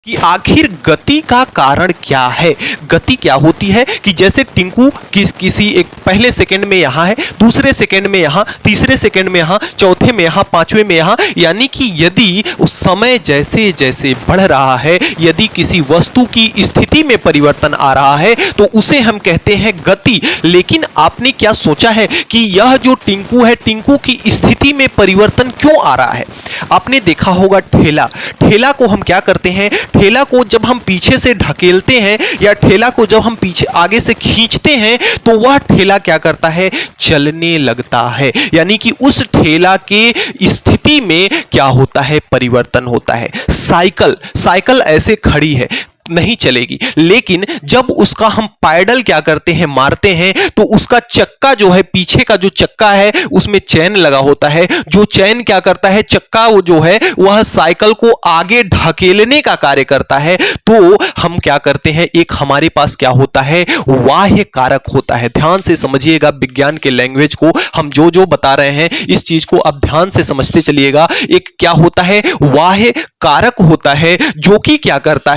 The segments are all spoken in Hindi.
कि आखिर गति का कारण क्या है। गति क्या होती है कि जैसे टिंकू किसी एक पहले सेकंड में यहाँ है, दूसरे सेकंड में यहाँ, तीसरे सेकंड में यहाँ, चौथे में यहाँ, पांचवें में यहाँ, यानी कि यदि उस समय जैसे जैसे बढ़ रहा है, यदि किसी वस्तु की स्थिति में परिवर्तन आ रहा है तो उसे हम कहते हैं गति। लेकिन आपने क्या सोचा है कि यह जो टिंकू है, टिंकू की स्थिति में परिवर्तन क्यों आ रहा है। आपने देखा होगा ठेला को हम क्या करते हैं, ठेला को जब हम पीछे से ढकेलते हैं या ठेला को जब हम पीछे आगे से खींचते हैं तो वह ठेला क्या करता है, चलने लगता है। यानी कि उस ठेला के स्थिति में क्या होता है, परिवर्तन होता है। साइकिल ऐसे खड़ी है, नहीं चलेगी, लेकिन जब उसका हम पैडल क्या करते हैं, मारते हैं, तो उसका चक्का जो है, पीछे का जो चक्का है उसमें चैन लगा होता है। जो चैन क्या करता है, चक्का वो जो है वह साइकिल को आगे ढकेलने का कार्य करता है। तो हम क्या करते हैं, एक हमारे पास क्या होता है, बाह्य कारक होता है। ध्यान से समझिएगा, विज्ञान के लैंग्वेज को हम जो जो बता रहे हैं इस चीज को अब ध्यान से समझते चलिएगा। एक क्या होता है, बाह्य कारक होता है जो कि क्या करता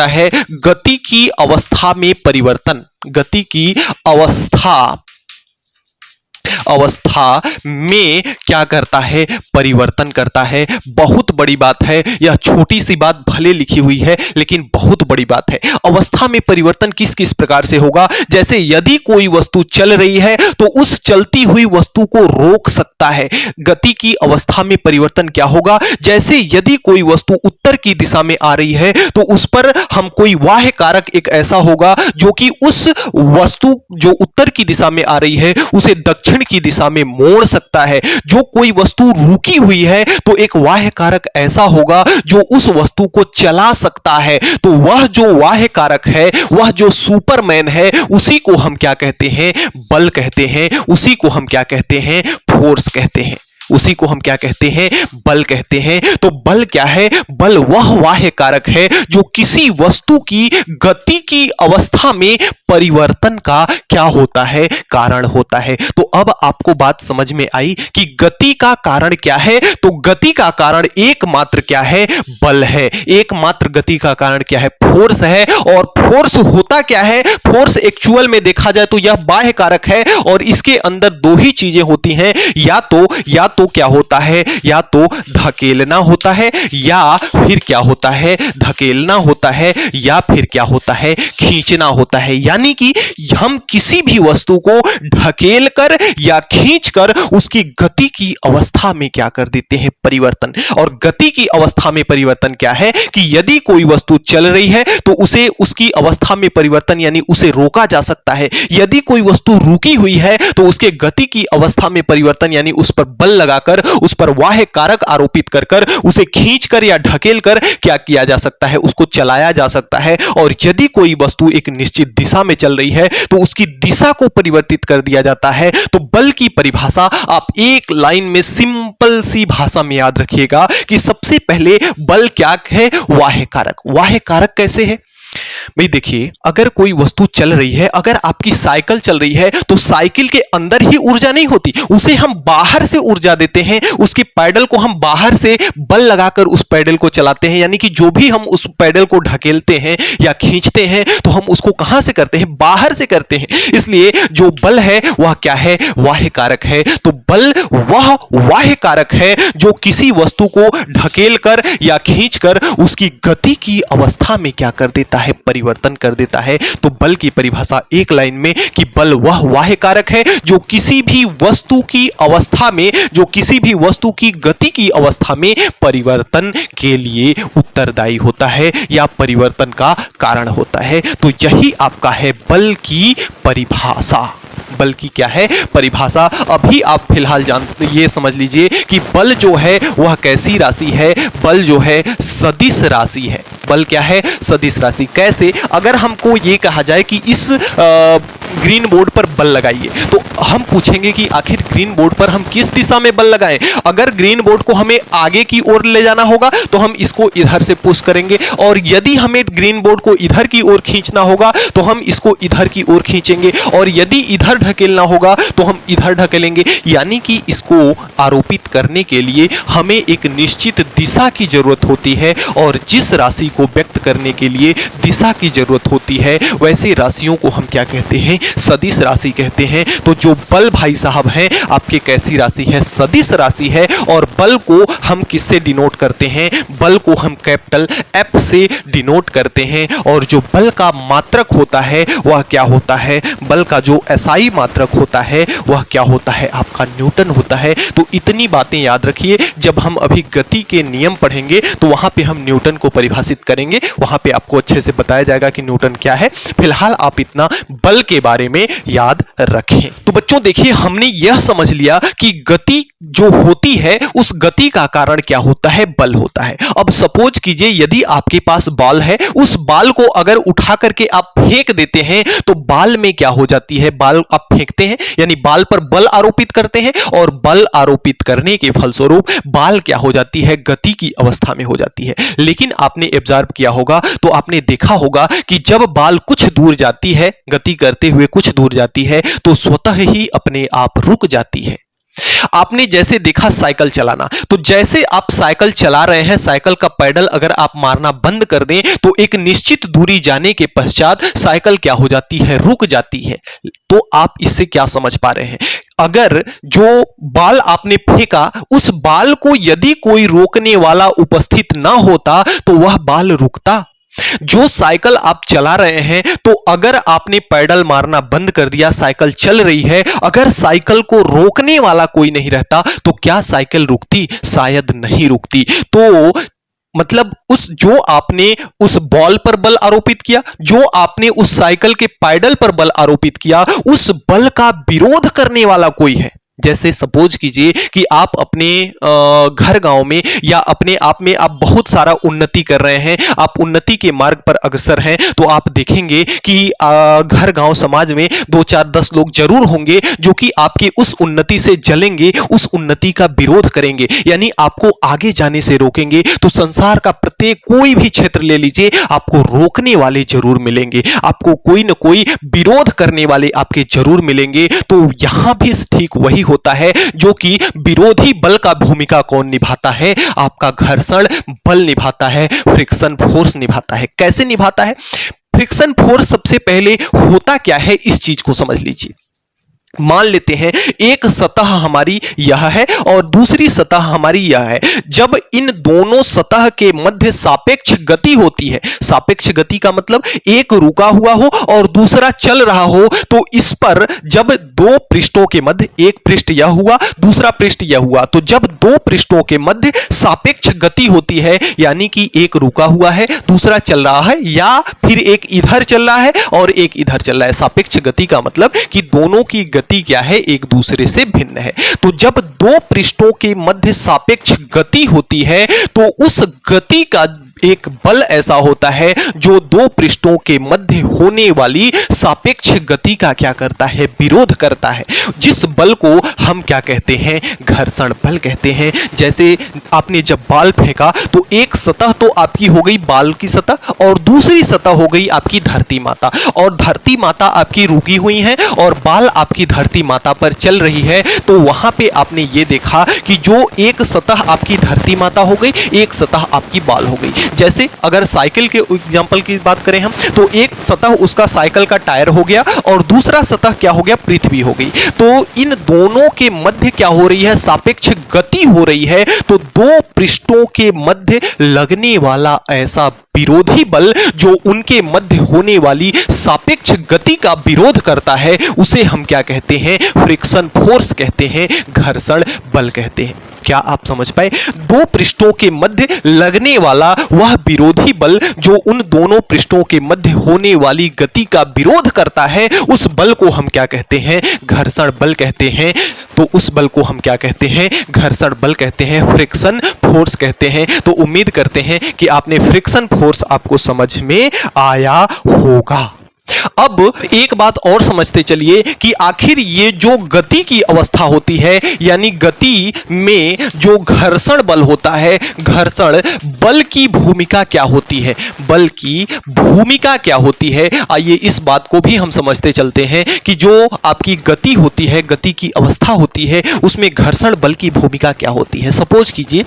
है, गति की अवस्था में परिवर्तन, गति की अवस्था में क्या करता है, परिवर्तन करता है। बहुत बड़ी बात है, यह छोटी सी बात भले लिखी हुई है लेकिन बहुत बड़ी बात है। अवस्था में परिवर्तन किस किस प्रकार से होगा, जैसे यदि कोई वस्तु चल रही है तो उस चलती हुई वस्तु को रोक सकता है। गति की अवस्था में परिवर्तन क्या होगा, जैसे यदि कोई वस्तु उत्तर की दिशा में आ रही है तो उस पर हम कोई बाह्य कारक एक ऐसा होगा जो कि उस वस्तु जो उत्तर की दिशा में आ रही है उसे दक्षिण की दिशा में मोड़ सकता है। जो कोई वस्तु रुकी हुई है तो एक बाह्य कारक ऐसा होगा जो उस वस्तु को चला सकता है। तो वह जो बाह्य कारक है, वह जो सुपरमैन है, उसी को हम क्या कहते हैं, बल कहते हैं। उसी को हम क्या कहते हैं, फोर्स कहते हैं। उसी को हम क्या कहते हैं, बल कहते हैं। तो बल क्या है, बल वह बाह्य कारक है जो किसी वस्तु की गति की अवस्था में परिवर्तन का क्या होता है, कारण होता है। तो अब आपको बात समझ में आई कि गति का कारण क्या है। तो गति का कारण एकमात्र क्या है, बल है। एकमात्र गति का कारण क्या है, फोर्स है। और फोर्स होता क्या है, फोर्स एक्चुअल में देखा जाए तो यह बाह्य कारक है और इसके अंदर दो ही चीजें होती हैं, या तो क्या होता है, या तो धकेलना होता है, या फिर क्या होता है, धकेलना होता है, या फिर क्या होता है, खींचना होता है। यानी कि हम किसी भी वस्तु को ढकेल कर या खींच कर उसकी गति की अवस्था में क्या कर देते हैं, परिवर्तन। और गति की अवस्था में परिवर्तन क्या है कि यदि कोई वस्तु चल रही है तो उसे उसकी अवस्था में परिवर्तन यानी उसे रोका जा सकता है। यदि कोई वस्तु रुकी हुई है तो उसके गति की अवस्था में परिवर्तन यानी उस पर बल लगाकर, उस पर बाह्य कारक आरोपित कर उसे खींचकर या ढकेल कर क्या किया जा सकता है, उसको चलाया जा सकता है। और यदि कोई वस्तु एक निश्चित दिशा में चल रही है तो उसकी दिशा को परिवर्तित कर दिया जाता है। तो बल की परिभाषा आप एक लाइन में सिंपल सी भाषा में याद रखिएगा कि सबसे पहले बल क्या है, बाह्य कारक। बाह्य कारक कैसे है भाई, देखिए, अगर कोई वस्तु चल रही है, अगर आपकी साइकिल चल रही है तो साइकिल के अंदर ही ऊर्जा नहीं होती, उसे हम बाहर से ऊर्जा देते हैं। उसके पैडल को हम बाहर से बल लगाकर उस पैडल को चलाते हैं। यानी कि जो भी हम उस पैडल को ढकेलते हैं या खींचते हैं तो हम उसको कहां से करते हैं, बाहर से करते हैं। इसलिए जो बल है वह क्या है, बाह्य कारक है। तो बल वह बाह्य कारक है जो किसी वस्तु को ढकेल कर या खींच कर उसकी गति की अवस्था में क्या कर देता है, परिवर्तन कर देता है। तो बल की परिभाषा एक लाइन में कि बल वह बाह्य कारक है जो किसी भी वस्तु की अवस्था में, जो किसी भी वस्तु की गति की अवस्था में परिवर्तन के लिए उत्तरदायी होता है या परिवर्तन का कारण होता है। तो यही आपका है बल की परिभाषा। बल की क्या है, परिभाषा। अभी आप फिलहाल ये समझ लीजिए कि बल जो है वह कैसी राशि है, बल जो है सदिश राशि है। बल क्या है, सदिश राशि। कैसे, अगर हमको ये कहा जाए कि इस ग्रीन बोर्ड पर बल लगाइए। तो हम पूछेंगे कि आखिर ग्रीन बोर्ड पर हम किस दिशा में बल लगाएं। अगर ग्रीन बोर्ड को हमें आगे की ओर ले जाना होगा तो हम इसको इधर से पुश करेंगे, और यदि हमें ग्रीन बोर्ड को इधर की ओर खींचना होगा तो हम इसको इधर की ओर खींचेंगे, और यदि इधर ढकेलना होगा तो हम इधर ढकेलेंगे। यानी कि इसको आरोपित करने के लिए हमें एक निश्चित दिशा की जरूरत होती है, और जिस राशि को व्यक्त करने के लिए दिशा की जरूरत होती है वैसे राशियों को हम क्या कहते हैं, सदिश राशि कहते हैं। तो जो बल भाई साहब हैं आपके कैसी राशि है, सदिश राशि है। और बल को हम किससे डिनोट करते हैं, बल को हम कैपिटल एफ से डिनोट करते हैं। और जो बल का मात्रक होता है वह क्या होता है, बल का जो एसआई मात्रक होता है वह क्या होता है, आपका न्यूटन होता है। तो इतनी बातें याद रखिए, जब हम अभी गति के नियम पढ़ेंगे तो वहां पे हम न्यूटन को परिभाषित करेंगे, वहां पे आपको अच्छे से बताया जाएगा कि न्यूटन क्या है। फिलहाल आप इतना बल के बारे में याद रखें। तो बच्चों देखिए, हमने यह समझ लिया कि गति जो होती है उस गति का कारण क्या होता है, बल होता है। अब सपोज कीजिए यदि आपके पास बॉल है, उस बॉल को अगर उठा करके आप फेंक देते हैं तो बॉल में क्या हो जाती है, बॉल आप फेंकते हैं यानी बॉल पर बल आरोपित करते हैं, और बल आरोपित करने के फलस्वरूप बॉल क्या हो जाती है, गति की अवस्था में हो जाती है। लेकिन आपने ऑब्जर्व किया होगा तो आपने देखा होगा कि जब बॉल कुछ दूर जाती है, गति करते हुए कुछ दूर जाती है तो स्वतः ही अपने आप रुक जाती है। आपने जैसे देखा साइकिल चलाना, तो जैसे आप साइकिल चला रहे हैं, साइकिल का पैडल अगर आप मारना बंद कर दें तो एक निश्चित दूरी जाने के पश्चात साइकिल क्या हो जाती है, रुक जाती है। तो आप इससे क्या समझ पा रहे हैं, अगर जो बॉल आपने फेंका उस बॉल को यदि कोई रोकने वाला उपस्थित ना होता तो वह बॉल रुकता। जो साइकिल आप चला रहे हैं, तो अगर आपने पैडल मारना बंद कर दिया, साइकिल चल रही है, अगर साइकिल को रोकने वाला कोई नहीं रहता तो क्या साइकिल रुकती, शायद नहीं रुकती। तो मतलब उस जो आपने उस बॉल पर बल आरोपित किया, जो आपने उस साइकिल के पैडल पर बल आरोपित किया, उस बल का विरोध करने वाला कोई है। जैसे सपोज कीजिए कि आप अपने घर गांव में या अपने आप में आप बहुत सारा उन्नति कर रहे हैं, आप उन्नति के मार्ग पर अग्रसर हैं, तो आप देखेंगे कि घर गांव समाज में 2 4 10 लोग जरूर होंगे जो कि आपके उस उन्नति से जलेंगे, उस उन्नति का विरोध करेंगे, यानी आपको आगे जाने से रोकेंगे। तो संसार का प्रत्येक कोई भी क्षेत्र ले लीजिए, आपको रोकने वाले जरूर मिलेंगे, आपको कोई न कोई विरोध करने वाले आपके जरूर मिलेंगे। तो यहां भी ठीक वही होता है जो कि विरोधी बल का भूमिका कौन निभाता है, आपका घर्षण बल निभाता है, फ्रिक्शन फोर्स निभाता है। कैसे निभाता है फ्रिक्शन फोर्स, सबसे पहले होता क्या है इस चीज को समझ लीजिए। मान लेते हैं एक सतह हमारी यह है और दूसरी सतह हमारी यह है। जब इन दोनों सतह के मध्य सापेक्ष गति होती है, सापेक्ष गति का मतलब एक रुका हुआ हो और दूसरा चल रहा हो, तो इस पर जब दो पृष्ठों के मध्य, एक पृष्ठ यह हुआ दूसरा पृष्ठ यह हुआ, तो जब दो पृष्ठों के मध्य सापेक्ष गति होती है, यानी कि एक रुका हुआ है दूसरा चल रहा है, या फिर एक इधर चल रहा है और एक इधर चल रहा है। सापेक्ष गति का मतलब कि दोनों की गति क्या है, एक दूसरे से भिन्न है। तो जब दो पृष्ठों के मध्य सापेक्ष गति होती है तो उस गति का एक बल ऐसा होता है जो दो पृष्ठों के मध्य होने वाली सापेक्ष गति का क्या करता है, विरोध करता है। जिस बल को हम क्या कहते हैं, घर्षण बल कहते हैं। जैसे आपने जब बॉल फेंका तो एक सतह तो आपकी हो गई बॉल की सतह और दूसरी सतह हो गई आपकी धरती माता, और धरती माता आपकी रुकी हुई है और बॉल आपकी धरती माता पर चल रही है। तो वहां पे आपने ये देखा कि जो एक सतह आपकी धरती माता हो गई, एक सतह आपकी बॉल हो गई। जैसे अगर साइकिल के एग्जांपल की बात करें हम, तो एक सतह उसका साइकिल का टायर हो गया और दूसरा सतह क्या हो गया, पृथ्वी हो गई। तो इन दोनों के मध्य क्या हो रही है, सापेक्ष गति हो रही है। तो दो पृष्ठों के मध्य लगने वाला ऐसा विरोधी बल जो उनके मध्य होने वाली सापेक्ष गति का विरोध करता है, उसे हम क्या कहते हैं, फ्रिक्शन फोर्स कहते हैं, घर्षण बल कहते हैं। क्या आप समझ पाए? दो पृष्ठों के मध्य लगने वाला वह विरोधी बल जो उन दोनों पृष्ठों के मध्य होने वाली गति का विरोध करता है, उस बल को हम क्या कहते हैं, घर्षण बल कहते हैं। तो उस बल को हम क्या कहते हैं, घर्षण बल कहते हैं, फ्रिक्शन फोर्स कहते हैं। तो उम्मीद करते हैं कि आपने फ्रिक्शन फोर्स आपको समझ में आया होगा। अब एक बात और समझते चलिए कि आखिर ये जो गति की अवस्था होती है, यानी गति में जो घर्षण बल होता है, घर्षण बल की भूमिका क्या होती है, बल की भूमिका क्या होती है। आइए इस बात को भी हम समझते चलते हैं कि जो आपकी गति होती है, गति की अवस्था होती है, उसमें घर्षण बल की भूमिका क्या होती है। सपोज कीजिए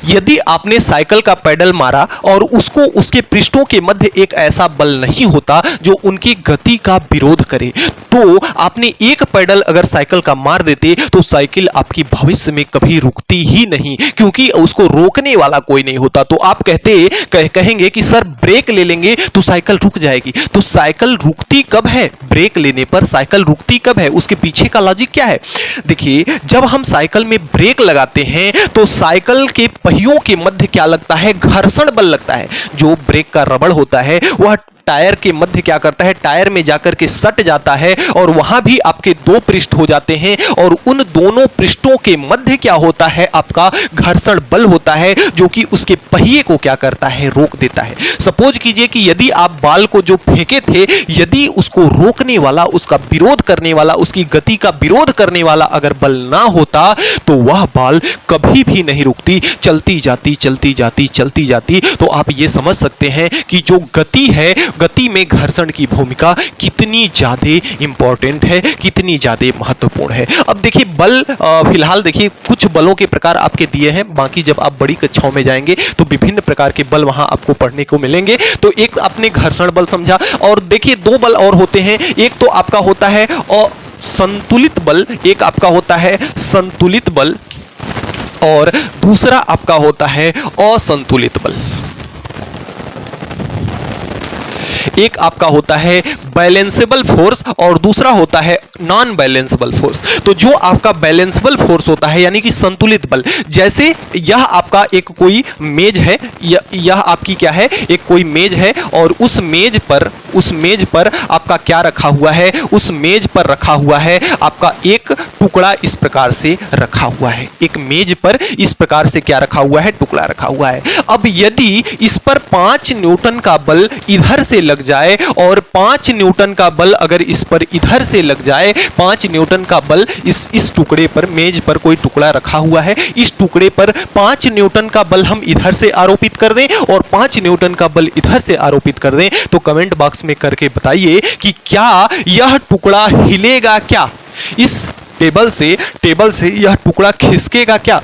यदि आपने साइकिल का पैडल मारा और उसको उसके पृष्ठों के मध्य एक ऐसा बल नहीं होता जो उनकी गति का विरोध करे, तो आपने एक पैडल अगर साइकिल का मार देते तो साइकिल आपकी भविष्य में कभी रुकती ही नहीं, क्योंकि उसको रोकने वाला कोई नहीं होता। तो आप कहेंगे कि सर ब्रेक ले लेंगे तो साइकिल रुक जाएगी। तो साइकिल रुकती कब है? ब्रेक लेने पर साइकिल रुकती कब है? उसके पीछे का लॉजिक क्या है? देखिए, जब हम साइकिल में ब्रेक लगाते हैं तो साइकिल के पहियों के मध्य क्या लगता है? घर्षण बल लगता है। जो ब्रेक का रबड़ होता है वह टायर के मध्य क्या करता है? टायर में जाकर के सट जाता है और वहां भी आपके दो पृष्ठ हो जाते हैं और उन दोनों पृष्ठों के मध्य क्या होता है? आपका घर्षण बल होता है जो कि उसके पहिए को क्या करता है? रोक देता है। सपोज कीजिए कि यदि आप बाल को जो फेंके थे, यदि उसको रोकने वाला, उसका विरोध करने वाला, उसकी गति का विरोध करने वाला अगर बल ना होता तो वह बाल कभी भी नहीं रुकती, चलती जाती चलती जाती चलती जाती। तो आप ये समझ सकते हैं कि जो गति है, गति में घर्षण की भूमिका कितनी ज्यादा इंपॉर्टेंट है, कितनी ज्यादा महत्वपूर्ण है। अब देखिए बल, फिलहाल देखिए कुछ बलों के प्रकार आपके दिए हैं, बाकी जब आप बड़ी कक्षाओं में जाएंगे तो विभिन्न प्रकार के बल वहां आपको पढ़ने को मिलेंगे। तो एक आपने घर्षण बल समझा, और देखिए दो बल और होते हैं। एक तो आपका होता है और संतुलित बल, एक आपका होता है संतुलित बल और दूसरा आपका होता है असंतुलित बल। एक आपका होता है बैलेंसेबल फोर्स और दूसरा होता है नॉन बैलेंसेबल फोर्स। तो जो आपका बैलेंसेबल फोर्स होता है यानी कि संतुलित बल, जैसे यह आपका एक कोई मेज है, यह आपकी क्या है? एक कोई मेज है और उस मेज पर आपका क्या रखा हुआ है? उस मेज पर रखा हुआ है आपका एक टुकड़ा इस प्रकार से रखा हुआ है। एक मेज पर इस प्रकार से क्या रखा हुआ है? टुकड़ा रखा हुआ है। अब यदि इस पर 5 न्यूटन का बल इधर से लग जाए और 5 न्यूटन का बल अगर इस पर इधर से लग जाए, 5 न्यूटन का बल इस टुकड़े पर, मेज पर कोई टुकड़ा रखा हुआ है, इस टुकड़े पर 5 न्यूटन का बल हम इधर से आरोपित कर दें और 5 न्यूटन का बल इधर से आरोपित कर दें, तो कमेंट बॉक्स में करके बताइए कि क्या यह टुकड़ा हिलेगा? क्या इस टेबल से यह टुकड़ा खिसकेगा? क्या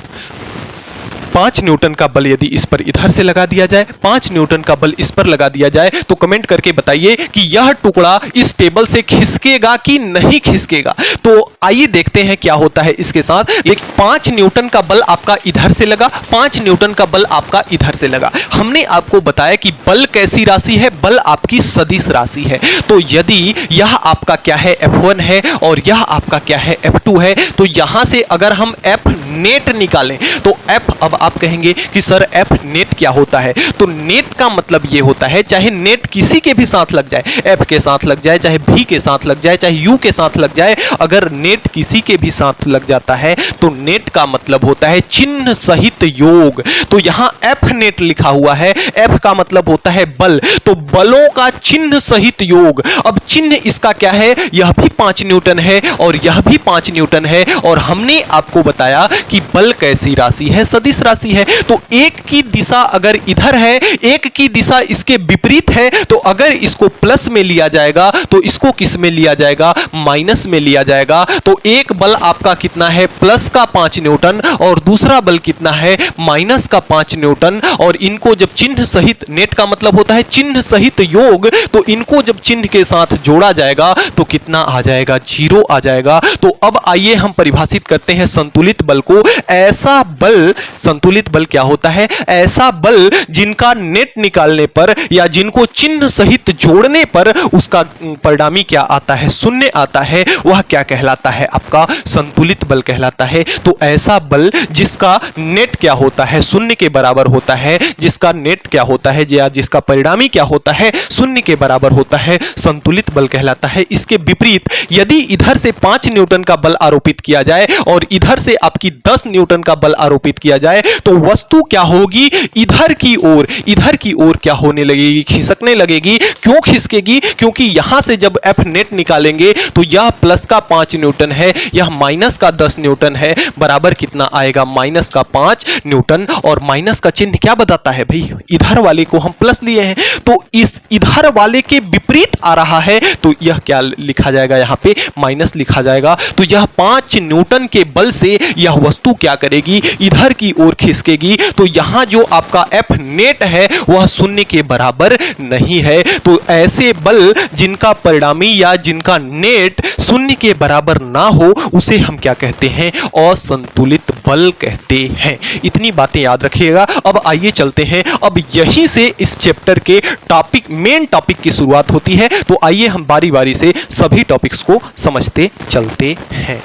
5 न्यूटन का बल यदि इस पर इधर से लगा दिया जाए, 5 न्यूटन का बल इस पर लगा दिया जाए, तो कमेंट करके बताइए कि यह टुकड़ा इस टेबल से खिसकेगा कि नहीं खिसकेगा। तो आइए देखते हैं क्या होता है इसके साथ। एक 5 न्यूटन का बल आपका इधर से लगा, 5 न्यूटन का बल आपका इधर से लगा। हमने आपको बताया कि बल कैसी राशि है? बल आपकी सदिश राशि है। तो यदि यह आपका क्या है? F1 है और यह आपका क्या है? F2 है। तो यहां से अगर हम F नेट निकालें तो F, अब आप कहेंगे कि सर F नेट क्या होता है? तो नेट का मतलब ये होता है, चाहे नेट किसी के भी साथ लग जाए, F के साथ लग जाए, चाहे V के साथ लग जाए, चाहे U के साथ लग जाए, अगर नेट किसी के भी साथ लग जाता है तो नेट का मतलब होता है चिन्ह सहित योग। तो यहां F नेट लिखा हुआ है, F का मतलब होता है बल, तो बलों का चिन्ह सहित योग। अब चिन्ह इसका क्या है? यह भी 5 न्यूटन है और यह भी 5 न्यूटन है, और हमने आपको बताया कि बल कैसी राशि है? सदिश राशि है। तो एक की दिशा अगर इधर है, एक की दिशा इसके विपरीत है, तो अगर इसको प्लस में लिया जाएगा तो इसको किस में लिया जाएगा? माइनस में लिया जाएगा। तो एक बल आपका कितना है? प्लस का 5 न्यूटन और दूसरा बल कितना है? माइनस का 5 न्यूटन। और इनको जब चिन्ह सहित, नेट का मतलब होता है चिन्ह सहित योग, तो इनको जब चिन्ह के साथ जोड़ा जाएगा तो कितना आ जाएगा? 0 आ जाएगा। तो अब आइए हम परिभाषित करते हैं संतुलित बल को। ऐसा बल, संतुलित बल क्या होता है? ऐसा बल जिनका नेट निकालने पर या जिनको चिन्ह सहित जोड़ने पर उसका परिणामी क्या आता है? शून्य आता है, वह क्या कहलाता है? आपका संतुलित बल कहलाता है। तो ऐसा बल जिसका नेट क्या होता है? शून्य के बराबर होता है, जिसका नेट क्या होता है या जिसका परिणामी क्या होता है? शून्य के बराबर होता है, संतुलित बल कहलाता है। इसके विपरीत यदि इधर से 5 न्यूटन का बल आरोपित किया जाए और इधर से आपकी 10 न्यूटन का बल आरोपित किया जाए तो वस्तु क्या होगी, इधर की ओर क्या होने लगेगी, खिसकने लगेगी। क्यों खिसकेगी, क्योंकि यहां से जब एफ नेट निकालेंगे तो यह प्लस का 5 न्यूटन है, यह माइनस का 10 न्यूटन है, बराबर कितना आएगा, माइनस का 5 न्यूटन। और माइनस का चिन्ह क्या बताता है भाई, इधर वाले को हम प्लस लिए हैं तो इस इधर वाले के विपरीत आ रहा है तो यह क्या लिखा जाएगा, यहां पे माइनस लिखा जाएगा। तो यह 5 न्यूटन के बल से यह वस्तु क्या करेगी, इधर की ओर खिसकेगी। तो यहां जो आपका एफ नेट है वह शून्य के बराबर नहीं है। तो ऐसे बल जिनका परिणामी या जिनका नेट शून्य के बराबर ना हो उसे हम क्या कहते हैं, असंतुलित बल कहते हैं। इतनी बातें याद रखिएगा। अब आइए चलते हैं, अब यहीं से इस चैप्टर के मेन टॉपिक की शुरुआत होती है। तो आइए हम बारी बारी से सभी टॉपिक्स को समझते चलते हैं।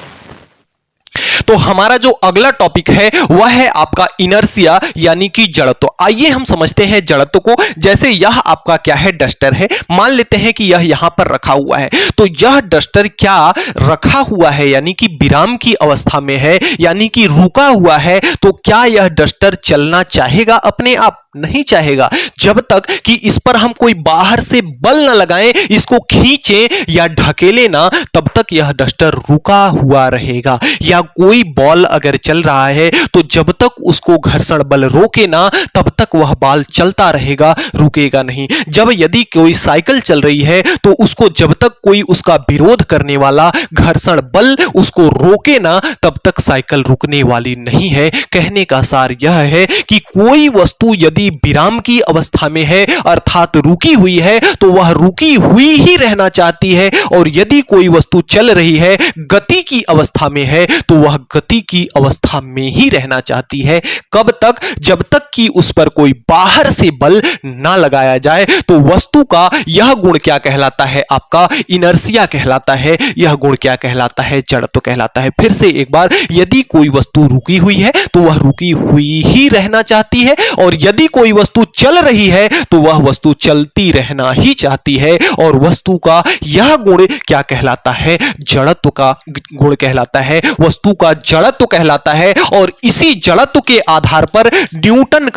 तो हमारा जो अगला टॉपिक है वह है आपका इनर्शिया यानी कि जड़त्व। आइए हम समझते हैं जड़त्व को। जैसे यह आपका क्या है, डस्टर है। मान लेते हैं कि यह यहां पर रखा हुआ है, तो यह डस्टर क्या रखा हुआ है यानी कि विराम की अवस्था में है, यानी कि रुका हुआ है। तो क्या यह डस्टर चलना चाहेगा अपने आप? नहीं चाहेगा। जब तक कि इस पर हम कोई बाहर से बल न लगाएं, इसको खींचें या ढकेले ना, तब तक यह डस्टर रुका हुआ रहेगा। या कोई बॉल अगर चल रहा है तो जब तक उसको घर्षण बल रोके ना, तब तक वह बॉल चलता रहेगा, रुकेगा नहीं। जब यदि कोई साइकिल चल रही है तो उसको जब तक कोई उसका विरोध करने वाला घर्षण बल उसको रोके ना, तब तक साइकिल रुकने वाली नहीं है। कहने का सार यह है कि कोई वस्तु यदि विराम की अवस्था में है अर्थात रुकी हुई है तो वह रुकी हुई ही रहना चाहती है, और यदि कोई वस्तु चल रही है, गति की अवस्था में है, तो वह गति की अवस्था में ही रहना चाहती है। कब तक? जब तक कि उस पर कोई बाहर से बल ना लगाया जाए। तो वस्तु का यह गुण क्या कहलाता है, आपका इनर्शिया कहलाता है। यह गुण क्या कहलाता है, जड़त्व कहलाता है। फिर से एक बार, यदि कोई वस्तु रुकी हुई है तो वह रुकी हुई ही रहना चाहती है, और यदि कोई वस्तु चल रही है तो वह वस्तु चलती रहना ही चाहती है। और वस्तु का यह गुण क्या कहलाता है, जड़त्व का गुण कहलाता है, वस्तु का जड़त्व कहलाता है। और इसी जड़त्व के आधार पर न्यूटन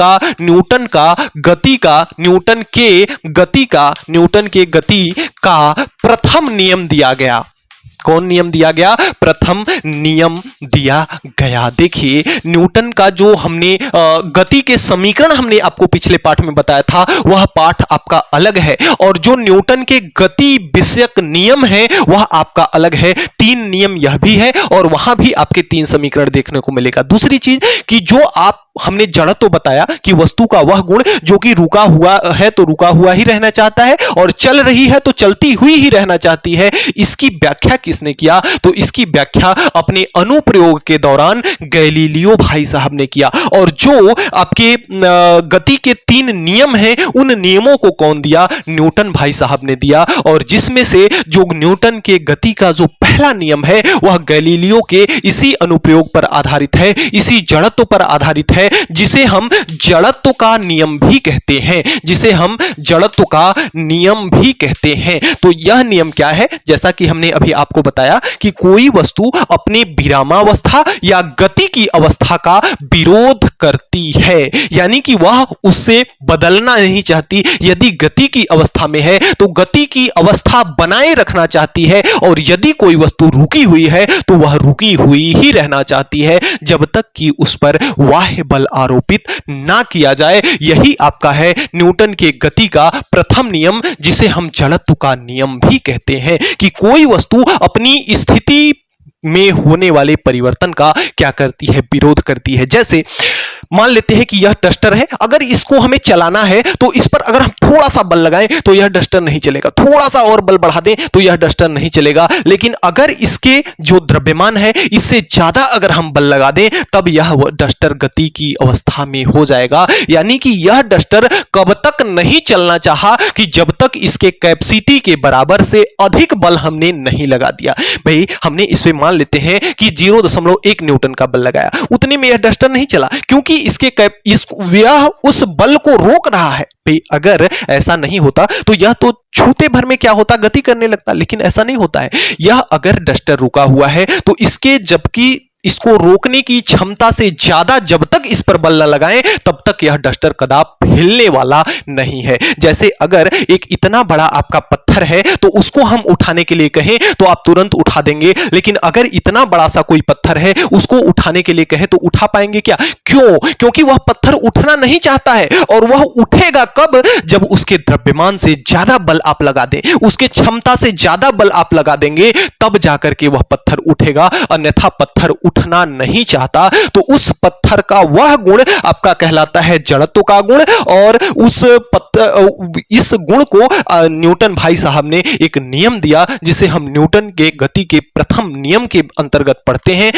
के गति का प्रथम नियम दिया गया। कौन नियम दिया गया? प्रथम नियम दिया गया। देखिए, न्यूटन का जो हमने गति के समीकरण हमने आपको पिछले पाठ में बताया था, वह पाठ आपका अलग है, और जो न्यूटन के गति विषयक नियम है वह आपका अलग है। 3 नियम यह भी है, और वहां भी आपके 3 समीकरण देखने को मिलेगा। दूसरी चीज कि जो आप हमने जड़त्व बताया कि वस्तु का वह गुण जो कि रुका हुआ है तो रुका हुआ ही रहना चाहता है, और चल रही है तो चलती हुई ही रहना चाहती है। इसकी व्याख्या किसने किया? तो इसकी व्याख्या अपने अनुप्रयोग के दौरान गैलीलियो भाई साहब ने किया। और जो आपके गति के 3 नियम हैं, उन नियमों को कौन दिया? न्यूटन भाई साहब ने दिया। और जिसमें से जो न्यूटन के गति का जो पहला नियम है वह गैलीलियो के इसी अनुप्रयोग पर आधारित है, इसी जड़त्व पर आधारित है, जिसे हम जड़त्व का नियम भी कहते हैं, जिसे हम जड़त्व का नियम भी कहते हैं। तो यह नियम क्या है? जैसा कि हमने अभी आपको बताया कि कोई वस्तु अपने विरामावस्था या गति की अवस्था का विरोध करती है, यानी कि वह उससे बदलना नहीं चाहती। यदि गति की अवस्था में है तो गति की अवस्था बनाए रखना चाहती है, और यदि कोई वस्तु रुकी हुई है तो वह रुकी हुई ही रहना चाहती है, जब तक कि उस पर बाह्य बल आरोपित ना किया जाए। यही आपका है न्यूटन के गति का प्रथम नियम, जिसे हम जड़त्व का नियम भी कहते हैं, कि कोई वस्तु अपनी स्थिति में होने वाले परिवर्तन का क्या करती है? विरोध करती है। जैसे मान लेते हैं कि यह डस्टर है, अगर इसको हमें चलाना है तो इस पर अगर हम थोड़ा सा बल लगाएं तो यह डस्टर नहीं चलेगा, थोड़ा सा और बल बढ़ा दें तो यह डस्टर नहीं चलेगा। लेकिन अगर इसके जो द्रव्यमान है इससे ज्यादा अगर हम बल लगा दें तब यह डस्टर गति की अवस्था में हो जाएगा। यानी कि यह डस्टर कब तक नहीं चलना चाहा कि जब तक इसके कैपेसिटी के बराबर से अधिक बल हमने नहीं लगा दिया। भाई हमने इस पे मान लेते हैं कि 0.1 न्यूटन का बल लगाया, उतने में यह डस्टर नहीं चला, क्योंकि यह उस बल को रोक रहा है। भाई अगर ऐसा नहीं होता तो यह तो छूते भर में क्या होता? गति करने लगता, लेकिन ऐसा नहीं होता है। यह अगर डस्टर रुका हुआ है तो इसके जबकि इसको रोकने की क्षमता से ज्यादा जब तक इस पर बल न लगाएं तब तक यह डस्टर कदाप हिलने वाला नहीं है। जैसे अगर एक इतना बड़ा आपका पत्थर है तो उसको हम उठाने के लिए कहें तो आप तुरंत उठा देंगे, लेकिन अगर इतना बड़ा सा कोई पत्थर है उसको उठाने के लिए कहें तो उठा पाएंगे क्या? क्यों? क्योंकि वह पत्थर उठना नहीं चाहता है, और वह उठेगा कब? जब उसके द्रव्यमान से ज्यादा बल आप लगा दें, उसके क्षमता से ज्यादा बल आप लगा देंगे, तब जाकर के वह पत्थर उठेगा, अन्यथा पत्थर उठना नहीं चाहता। तो उस पत्थर का वह गुण आपका कहलाता है जड़त्व का गुण, और इस गुण को न्यूटन भाई साहब ने एक नियम दिया जिसे हम न्यूटन के गति के प्रथम नियम के अंतर्गत पढ़ते हैं,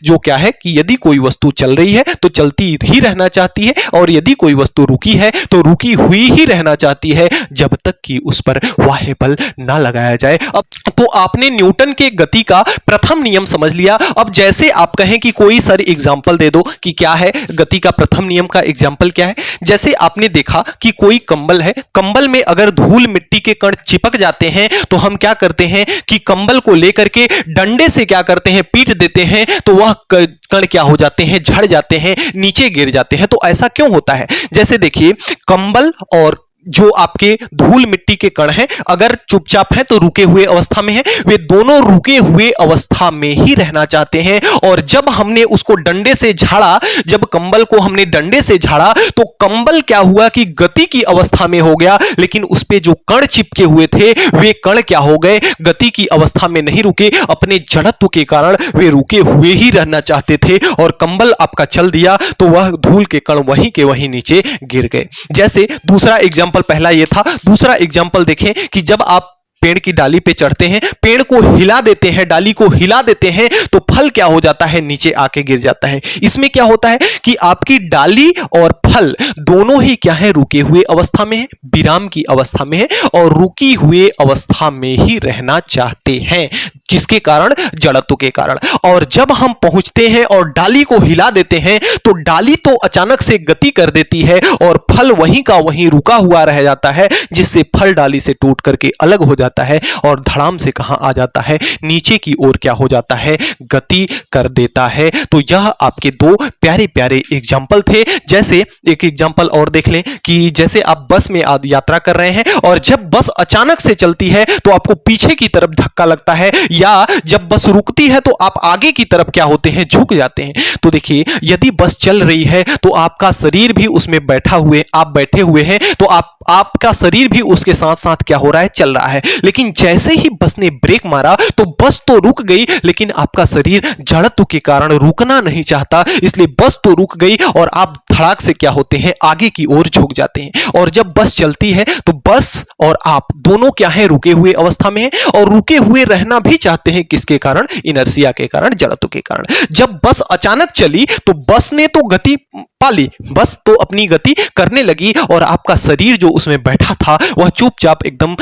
जो क्या है कि यदि कोई वस्तु चल रही है तो चलती ही रहना चाहती है, और यदि कोई वस्तु रुकी है तो रुकी हुई ही रहना चाहती है जब तक कि उस पर बाह्य बल ना लगाया जाए। अब तो आपने न्यूटन के गति का प्रथम नियम समझ लिया। अब जैसे आप कहें कि कोई सर एग्जांपल दे दो कि क्या है गति का प्रथम नियम का एग्जांपल क्या है। जैसे आपने देखा कि कोई कंबल है, कंबल में अगर धूल मिट्टी के कण चिपक जाते हैं तो हम क्या करते हैं कि कंबल को लेकर के डंडे से क्या करते हैं, पीट देते हैं, तो वह कण क्या हो जाते हैं, झड़ जाते हैं, नीचे गिर जाते हैं। तो ऐसा क्यों होता है? जैसे देखिए, कंबल और जो आपके धूल मिट्टी के कण हैं अगर चुपचाप हैं तो रुके हुए अवस्था में हैं, वे दोनों रुके हुए अवस्था में ही रहना चाहते हैं। और जब हमने उसको डंडे से झाड़ा, जब कंबल को हमने डंडे से झाड़ा तो कंबल क्या हुआ कि गति की अवस्था में हो गया, लेकिन उस पे जो कण चिपके हुए थे वे कण क्या हो गए, गति की अवस्था में नहीं रुके, अपने जड़त्व के कारण वे रुके हुए ही रहना चाहते थे, और कंबल आपका चल दिया तो वह धूल के कण वहीं के वहीं नीचे गिर गए। जैसे दूसरा एग्जाम्पल, पहला यह था, दूसरा एग्जाम्पल देखें कि जब आप पेड़ की डाली पे चढ़ते हैं, पेड़ को हिला देते हैं, डाली को हिला देते हैं, तो फल क्या हो जाता है, नीचे आके गिर जाता है। इसमें क्या होता है कि आपकी डाली और फल दोनों ही क्या है, रुके हुए अवस्था में है, विराम की अवस्था में है, और रुकी हुए अवस्था में ही रहना चाहते हैं। किसके कारण? जड़त्व के कारण। और जब हम पहुंचते हैं और डाली को हिला देते हैं तो डाली तो अचानक से गति कर देती है और फल वहीं का वहीं रुका हुआ रह जाता है, जिससे फल डाली से टूट करके अलग हो जाता है और धड़ाम से कहां आ जाता है, नीचे की ओर क्या हो जाता है, गति कर देता है। तो यह आपके दो प्यारे प्यारे एग्जाम्पल थे। जैसे एक एग्जाम्पल और देख लें कि जैसे आप बस में यात्रा कर रहे हैं और जब बस अचानक से चलती है तो आपको पीछे की तरफ धक्का लगता है, या जब बस रुकती है तो आप आगे की तरफ क्या होते हैं, झुक जाते हैं। तो देखिए, यदि बस चल रही है तो आपका शरीर भी उसमें आप बैठे हुए हैं, तो आपका शरीर भी उसके साथ साथ क्या हो रहा है, चल रहा है। लेकिन जैसे ही बस ने ब्रेक मारा तो बस तो रुक गई, लेकिन आपका शरीर जड़त्व के कारण रुकना नहीं चाहता, इसलिए बस तो रुक गई और आप धड़ाक से क्या होते हैं, आगे की ओर झुक जाते हैं। और जब बस चलती है तो बस और आप दोनों क्या है, रुके हुए अवस्था में हैं, और रुके हुए रहना भी चाहते हैं। किसके कारण? इनर्शिया के कारण, जड़त्व के कारण। जब बस अचानक चली तो बस ने तो गति पाली, बस तो अपनी गति करने लगी, और आपका शरीर जो उसमें बैठा था वह चुपचाप एकदम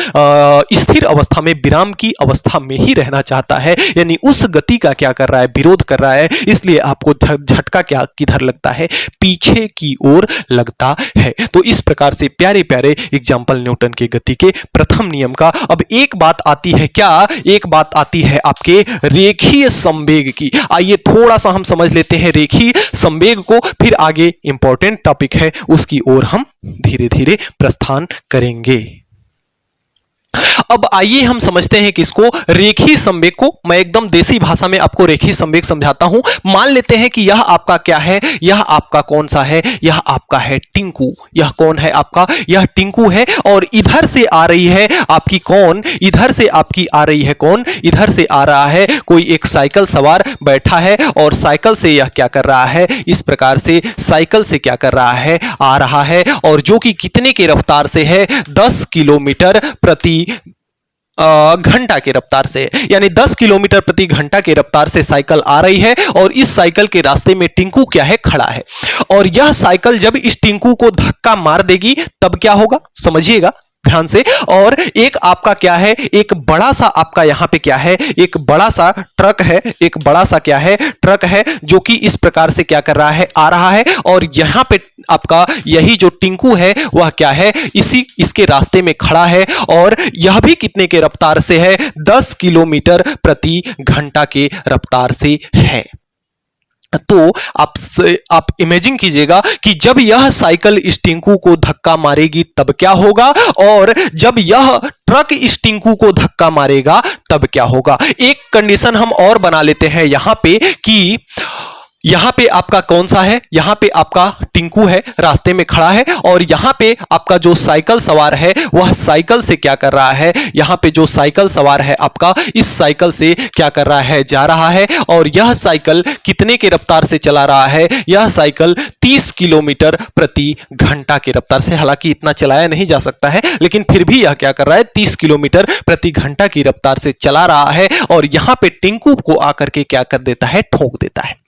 स्थिर अवस्था में, विराम की अवस्था में ही रहना चाहता है, यानी उस गति का क्या कर रहा है, विरोध कर रहा है। इसलिए आपको झटका क्या किधर लगता है, पीछे की ओर लगता है। तो इस प्रकार से प्यारे प्यारे एग्जाम्पल न्यूटन के गति के प्रथम नियम का। अब एक बात आती है क्या, एक बात आती है आपके रेखीय संवेग की। आइए थोड़ा सा हम समझ लेते हैं रेखीय संवेग को, फिर आगे इंपॉर्टेंट टॉपिक है उसकी ओर हम धीरे धीरे प्रस्थान करेंगे। अब आइए हम समझते हैं किसको, रेखीय संवेग को। मैं एकदम देसी भाषा में आपको रेखीय संवेग समझाता हूं। मान लेते हैं कि यह आपका क्या है, यह आपका कौन सा है, यह आपका है टिंकू। यह कौन है आपका, यह टिंकू है, और इधर से आ रही है आपकी कौन, इधर से आपकी आ रही है कौन, इधर से आ रहा है कोई एक साइकिल सवार बैठा है, और साइकिल से यह क्या कर रहा है, इस प्रकार से साइकिल से क्या कर रहा है, आ रहा है, और जो कि कितने की रफ्तार से है, 10 किलोमीटर प्रति घंटा की रफ्तार से, यानी 10 किलोमीटर प्रति घंटा की रफ्तार से साइकिल आ रही है, और इस साइकिल के रास्ते में टिंकू क्या है, खड़ा है। और यह साइकिल जब इस टिंकू को धक्का मार देगी तब क्या होगा, समझिएगा ध्यान से। और एक आपका क्या है, एक बड़ा सा आपका यहां पे क्या है, एक बड़ा सा ट्रक है, एक बड़ा सा क्या है, ट्रक है, जो कि इस प्रकार से क्या कर रहा है, आ रहा है, और यहां पे आपका यही जो टिंकू है वह क्या है, इसके रास्ते में खड़ा है, और यह भी कितने के रफ्तार से है, 10 किलोमीटर प्रति घंटा के रफ्तार से है। तो आप इमेजिन कीजिएगा कि जब यह साइकिल इस टिंकू को धक्का मारेगी तब क्या होगा, और जब यह ट्रक इस टिंकू को धक्का मारेगा तब क्या होगा। एक कंडीशन हम और बना लेते हैं यहां पे कि यहां पे आपका कौन सा है, यहां पे आपका टिंकू है, रास्ते में खड़ा है, और यहां पे आपका जो साइकिल सवार है वह साइकिल से क्या कर रहा है, यहां पे जो साइकिल सवार है आपका इस साइकिल से क्या कर रहा है, जा रहा है। और यह साइकिल कितने के रफ्तार से चला रहा है, यह साइकिल 30 किलोमीटर प्रति घंटा की रफ्तार से, हालांकि इतना चलाया नहीं जा सकता है लेकिन फिर भी यह क्या कर रहा है, 30 किलोमीटर प्रति घंटा की रफ्तार से चला रहा है, और यहां पे टिंकू को आकर के क्या कर देता है, ठोक देता है।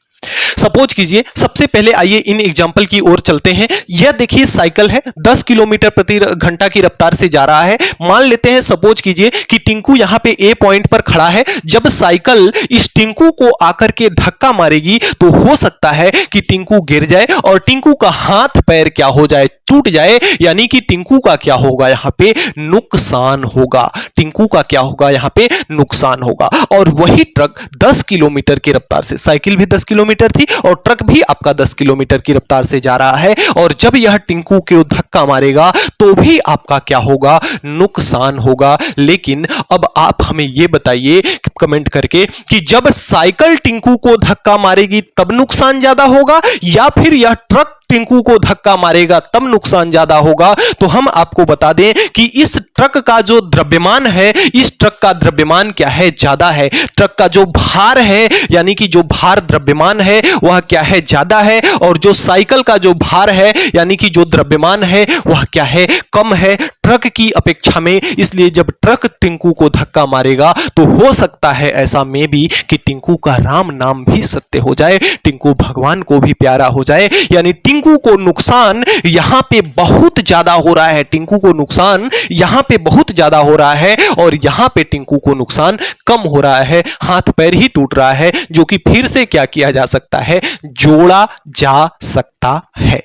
सपोज कीजिए, सबसे पहले आइए इन एग्जाम्पल की ओर चलते हैं। यह देखिए साइकिल है, 10 किलोमीटर प्रति घंटा की रफ्तार से जा रहा है। मान लेते हैं, सपोज कीजिए कि टिंकू यहां पे ए पॉइंट पर खड़ा है। जब साइकिल इस टिंकू को आकर के धक्का मारेगी तो हो सकता है कि टिंकू गिर जाए और टिंकू का हाथ पैर क्या हो जाए, टूट जाए, यानी कि टिंकू का क्या होगा, यहां पे नुकसान होगा। टिंकू का क्या होगा, यहां पे नुकसान होगा। और वही ट्रक 10 किलोमीटर की रफ्तार से, साइकिल भी 10 किलोमीटर थी और ट्रक भी आपका 10 किलोमीटर की रफ्तार से जा रहा है, और जब यह टिंकू को धक्का मारेगा तो भी आपका क्या होगा, नुकसान होगा। लेकिन अब आप हमें यह बताइए कमेंट करके कि जब साइकिल टिंकू को धक्का मारेगी तब नुकसान ज्यादा होगा या फिर यह ट्रक टिंकू को धक्का मारेगा तब नुकसान ज्यादा होगा। तो हम आपको बता दें कि इस ट्रक का जो द्रव्यमान है, इस ट्रक का द्रव्यमान क्या है, ज्यादा है। ट्रक का जो भार है, यानी कि जो भार द्रव्यमान है वह क्या है, ज्यादा है, और जो साइकिल का जो भार है यानी कि जो द्रव्यमान है वह क्या है, कम है ट्रक की अपेक्षा में। इसलिए जब ट्रक टिंकू को धक्का मारेगा तो हो सकता है ऐसा में भी कि टिंकू का राम नाम भी सत्य हो जाए, टिंकू भगवान को भी प्यारा हो जाए। यानी टिंकू को नुकसान यहां पे बहुत ज्यादा हो रहा है, टिंकू को नुकसान यहां पे बहुत ज्यादा हो रहा है, और यहां पे टिंकू को नुकसान कम हो रहा है, हाथ पैर ही टूट रहा है, जो कि फिर से क्या किया जा सकता है, जोड़ा जा सकता है।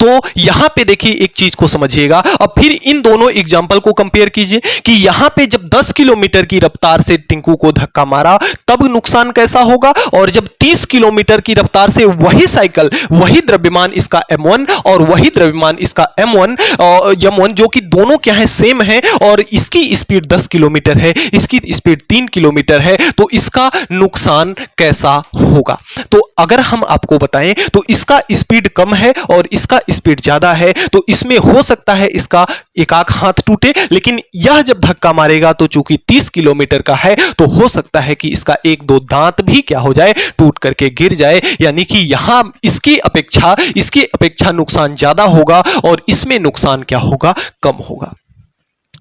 तो यहां पे देखिए एक चीज को समझिएगा। अब फिर इन दोनों एग्जाम्पल को कंपेयर कीजिए कि यहां पे जब 10 किलोमीटर की रफ्तार से टिंकू को धक्का मारा तब नुकसान कैसा होगा, और जब 30 किलोमीटर की रफ्तार से वही साइकिल, वही द्रव्यमान इसका m1 और वही द्रव्यमान इसका m1 जो कि दोनों क्या है, सेम है, और इसकी स्पीड 10 किलोमीटर है, इसकी स्पीड 3 किलोमीटर है, तो इसका नुकसान कैसा होगा। तो अगर हम आपको बताएं तो इसका स्पीड कम है और इसका स्पीड ज्यादा है, तो इसमें हो सकता है इसका एक आंख हाथ टूटे, लेकिन यह जब धक्का मारेगा तो चूंकि 30 किलोमीटर का है तो हो सकता है कि इसका एक दो दांत भी क्या हो जाए, टूट करके गिर जाए। यानी कि यहां इसकी अपेक्षा नुकसान ज्यादा होगा और इसमें नुकसान क्या होगा, कम होगा।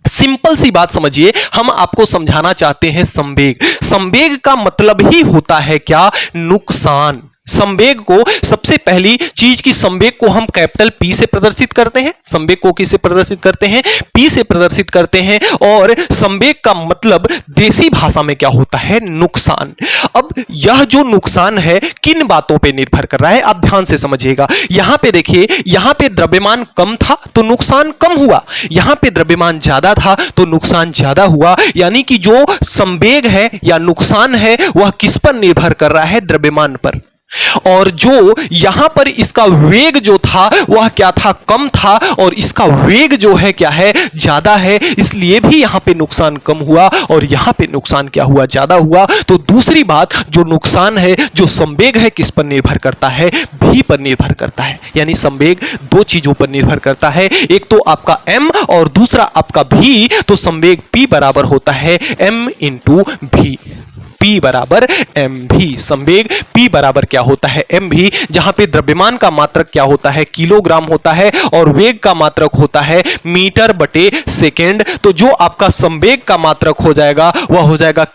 सिंपल सी बात समझिए, हम आपको समझाना चाहते हैं संवेग। संवेग का मतलब ही होता है क्या, नुकसान। संवेग को सबसे पहली चीज की संवेग को हम कैपिटल P से प्रदर्शित करते हैं। संवेग को किससे प्रदर्शित करते हैं, P से प्रदर्शित करते हैं, और संवेग का मतलब देसी भाषा में क्या होता है, नुकसान। अब यह जो नुकसान है किन बातों पे निर्भर कर रहा है, आप ध्यान से समझिएगा। यहां पे देखिए, यहां पे द्रव्यमान कम था तो नुकसान कम हुआ, यहां पे द्रव्यमान ज्यादा था तो नुकसान ज्यादा हुआ। यानी कि जो संवेग है या नुकसान है वह किस पर निर्भर कर रहा है, द्रव्यमान पर। और जो यहां पर इसका वेग जो था वह क्या था, कम था, और इसका वेग जो है क्या है, ज्यादा है, इसलिए भी यहां पे नुकसान कम हुआ और यहां पे नुकसान क्या हुआ, ज्यादा हुआ। तो दूसरी बात, जो नुकसान है, जो संवेग है, किस पर निर्भर करता है, भी पर निर्भर करता है। यानी संवेग दो चीजों पर निर्भर करता है, एक तो आपका m और दूसरा आपका v। तो संवेग p बराबर होता है m × v, P बराबर mv। संवेग P बराबर क्या होता है, mv, जहां पे द्रव्यमान का मात्रक क्या होता है, किलोग्राम होता है, और वेग का मात्रक होता है मीटर बटे सेकेंड। तो जो आपका संवेग का मात्रक हो जाएगा वह हो जाएगा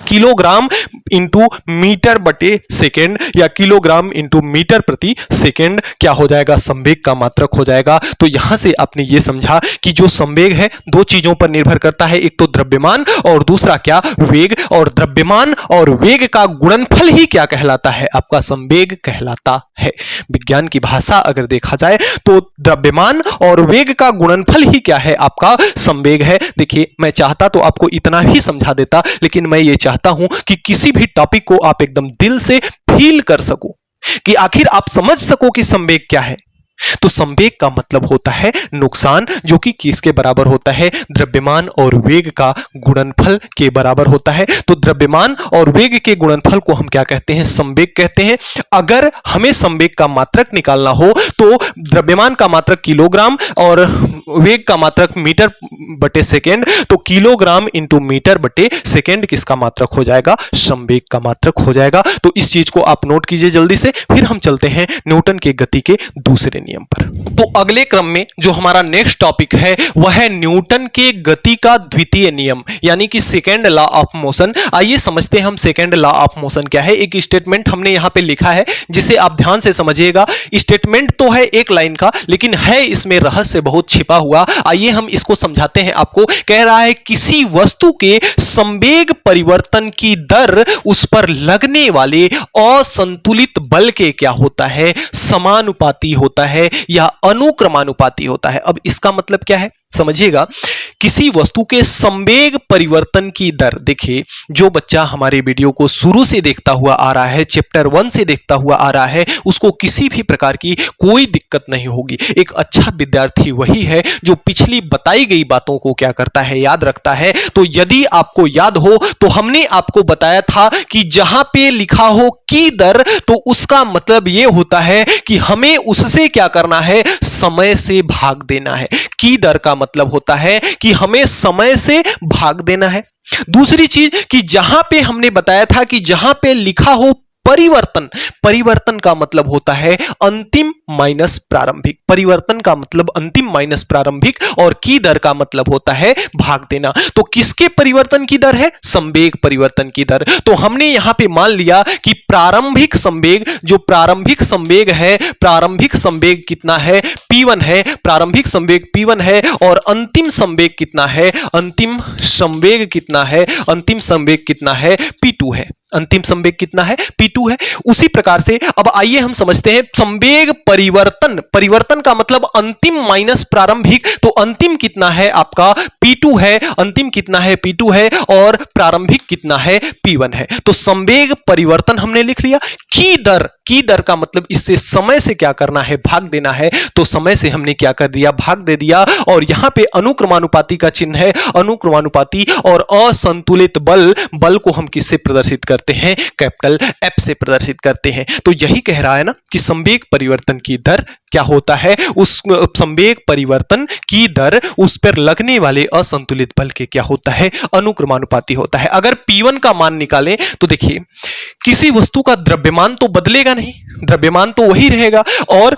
किलोग्राम इंटू मीटर बटे सेकेंड, या किलोग्राम इंटू मीटर प्रति सेकेंड क्या हो जाएगा, संवेग का मात्रक हो जाएगा। तो यहां से आपने ये समझा कि जो संवेग है दो चीजों पर निर्भर करता है, एक तो द्रव्यमान और दूसरा क्या, वेग। और द्रव्यमान और वेग का गुणनफल ही क्या कहलाता है, आपका संवेग कहलाता है। विज्ञान की भाषा अगर देखा जाए तो द्रव्यमान और वेग का गुणनफल ही क्या है, आपका संवेग है। देखिए, मैं चाहता तो आपको इतना ही समझा देता, लेकिन मैं ये चाहता हूं कि किसी भी टॉपिक को आप एकदम दिल से फील कर सको, कि आखिर आप समझ सको कि संवेग क्या है। तो संवेग का मतलब होता है नुकसान, जो कि किसके बराबर होता है, द्रव्यमान और वेग का गुणनफल के बराबर होता है। तो द्रव्यमान और वेग के गुणनफल को हम क्या कहते हैं, संवेग कहते हैं। अगर हमें संवेग का मात्रक निकालना हो तो द्रव्यमान का मात्रक किलोग्राम और वेग का मात्रक मीटर बटे सेकेंड, तो किलोग्राम इंटू मीटर बटे सेकेंड किसका मात्रक हो जाएगा, संवेग का मात्रक हो जाएगा। तो इस चीज को आप नोट कीजिए जल्दी से। फिर हम चलते हैं न्यूटन के गति के दूसरे नियम पर। तो अगले क्रम में जो हमारा नेक्स्ट टॉपिक है वह है न्यूटन के गति का द्वितीय नियम, यानी कि सेकेंड लॉ ऑफ मोशन। आइए समझते हैं हम सेकेंड लॉ ऑफ मोशन क्या है। एक स्टेटमेंट हमने यहां पे लिखा है जिसे आप ध्यान से समझिएगा। स्टेटमेंट तो है एक लाइन का, लेकिन है इसमें रहस्य बहुत छिपा हुआ। आइए हम इसको समझाते हैं आपको। कह रहा है किसी वस्तु के संवेग परिवर्तन की दर उस पर लगने वाले असंतुलित बल के क्या होता है, समानुपाती होता है या अनुक्रमानुपाती होता है। अब इसका मतलब क्या है समझिएगा। किसी वस्तु के संवेग परिवर्तन की दर, देखिए जो बच्चा हमारे वीडियो को शुरू से देखता हुआ आ रहा है, चैप्टर 1 से देखता हुआ आ रहा है, उसको किसी भी प्रकार की कोई दिक्कत नहीं होगी। एक अच्छा विद्यार्थी वही है जो पिछली बताई गई बातों को क्या करता है, याद रखता है। तो यदि आपको याद हो तो हमने आपको बताया था कि जहां पे लिखा हो की दर, तो उसका मतलब यह होता है कि हमें उससे क्या करना है, समय से भाग देना है। की दर का मतलब होता है कि हमें समय से भाग देना है। दूसरी चीज कि जहां पे हमने बताया था कि जहां पे लिखा हो परिवर्तन, परिवर्तन का मतलब होता है अंतिम माइनस प्रारंभिक। परिवर्तन का मतलब अंतिम माइनस प्रारंभिक, और की दर का मतलब होता है भाग देना। तो किसके परिवर्तन की दर है, संवेग परिवर्तन की दर। तो हमने यहां पे मान लिया कि प्रारंभिक संवेग, जो प्रारंभिक संवेग है, प्रारंभिक संवेग कितना है, P1 है। प्रारंभिक संवेग P1 है और अंतिम संवेग कितना है, अंतिम संवेग कितना है, अंतिम संवेग कितना है, P2 है। अंतिम संवेग कितना है, P2 है। उसी प्रकार से अब आइए हम समझते हैं संवेग परिवर्तन। परिवर्तन का मतलब अंतिम माइनस प्रारंभिक, तो अंतिम कितना है आपका P2 है, अंतिम कितना है P2 है, और प्रारंभिक कितना है, P1 है। तो संवेग परिवर्तन हमने लिख लिया। की दर, की दर का मतलब इससे समय से क्या करना है, भाग देना है। तो समय से हमने क्या कर दिया, भाग दे दिया। और यहां पे अनुक्रमानुपाती का चिन्ह है, अनुक्रमानुपाती। और असंतुलित बल, बल को हम किससे प्रदर्शित करते हैं, कैपिटल F से प्रदर्शित करते हैं। तो यही कह रहा है ना कि संवेग परिवर्तन की दर क्या होता है, उस संवेग परिवर्तन की दर उस पर लगने वाले असंतुलित बल के क्या होता है, अनुक्रमानुपाती होता है। अगर P1 का मान निकालें तो देखिए किसी वस्तु का द्रव्यमान तो बदलेगा नहीं, द्रव्यमान तो वही रहेगा। और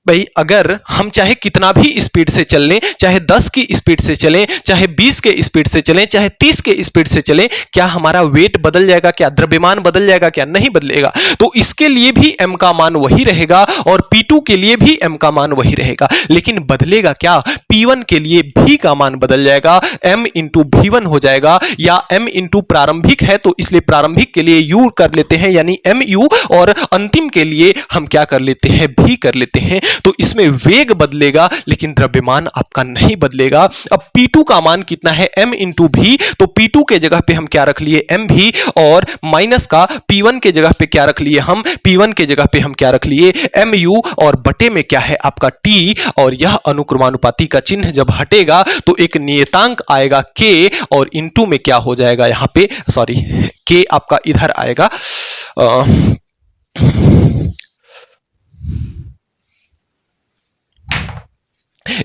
भाई अगर हम चाहे कितना भी स्पीड से चल लें, चाहे 10 की स्पीड से चलें, चाहे 20 के स्पीड से चलें, चाहे 30 के स्पीड से चलें, क्या हमारा वेट बदल जाएगा, क्या द्रव्यमान बदल जाएगा, क्या नहीं बदलेगा। तो इसके लिए भी m का मान वही रहेगा और P2 के लिए भी m का मान वही रहेगा। लेकिन बदलेगा क्या, P1 के लिए v का मान बदल जाएगा, m इंटू V1 हो जाएगा, या m इंटू प्रारंभिक है तो इसलिए प्रारंभिक के लिए u कर लेते हैं, यानी mu, और अंतिम के लिए हम क्या कर लेते हैं, v कर लेते हैं। तो इसमें वेग बदलेगा लेकिन द्रव्यमान आपका नहीं बदलेगा। अब P2 का मान कितना है, m इंटू v, तो P2 के जगह पे हम क्या रख लिए, mv, और माइनस का P1 के जगह पे क्या रख लिए हम, P1 के जगह पे हम क्या रख लिए, mu, और बटे में क्या है आपका t। और यह अनुक्रमानुपाती का चिन्ह जब हटेगा तो एक नियतांक आएगा k, और इंटू में क्या हो जाएगा यहां पे, सॉरी k आपका इधर आएगा,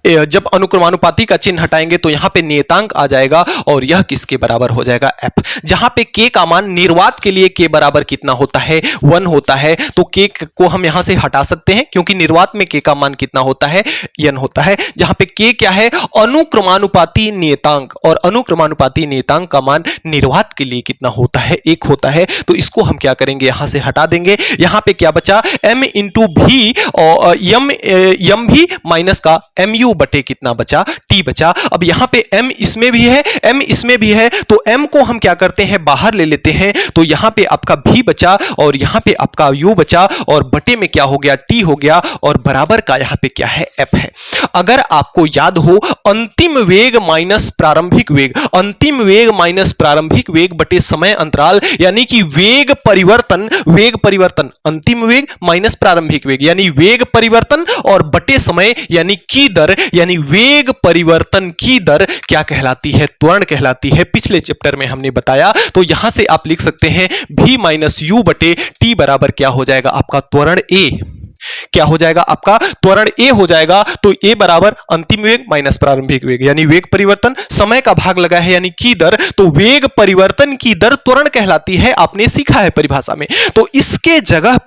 जब अनुक्रमानुपाती का चिन्ह हटाएंगे तो यहां पे नियतांक आ जाएगा, और यह किसके बराबर हो जाएगा, f। जहां पे k का मान निर्वात के लिए k बराबर कितना होता है, 1 होता है। तो k को हम यहां से हटा सकते हैं क्योंकि निर्वात में k का मान कितना होता है, n होता है। जहां पे k क्या है, अनुक्रमानुपाती नियतांक, और अनुक्रमानुपाती नियतांक का मान निर्वात के लिए कितना होता है, 1 होता है। तो इसको हम क्या करेंगे, यहां से हटा देंगे। यहां पे क्या बचा, m इंटू v, और m भी माइनस का m mu बटे कितना बचा, t बचा। अब यहां पे m इसमें भी है, m इसमें भी है, तो m को हम क्या करते हैं, बाहर ले लेते हैं, तो यहां पे आपका v बचा और यहां पे आपका u बचा और बटे में क्या हो गया, t हो गया और बराबर का यहां पे क्या है, f है। अगर आपको याद हो अंतिम वेग माइनस प्रारंभिक वेग, अंतिम वेग माइनस प्रारंभिक वेग बटे समय अंतराल, यानी कि वेग परिवर्तन, वेग परिवर्तन, अंतिम वेग माइनस प्रारंभिक वेग यानी वेग परिवर्तन और बटे समय यानी की दर, यानी वेग परिवर्तन की दर क्या कहलाती है, त्वरण कहलाती है। पिछले चैप्टर में हमने बताया, तो यहां से आप लिख सकते हैं v माइनस यू बटे टी बराबर क्या हो जाएगा, आपका त्वरण a, क्या हो जाएगा, आपका त्वरण a हो जाएगा। तो a बराबर अंतिम वेग माइनस प्रारंभिक वेग यानी वेग परिवर्तन, समय का भाग लगा है यानी की दर, तो वेग परिवर्तन की दर त्वरण कहलाती है, आपने सीखा है परिभाषा में। तो इसके जगह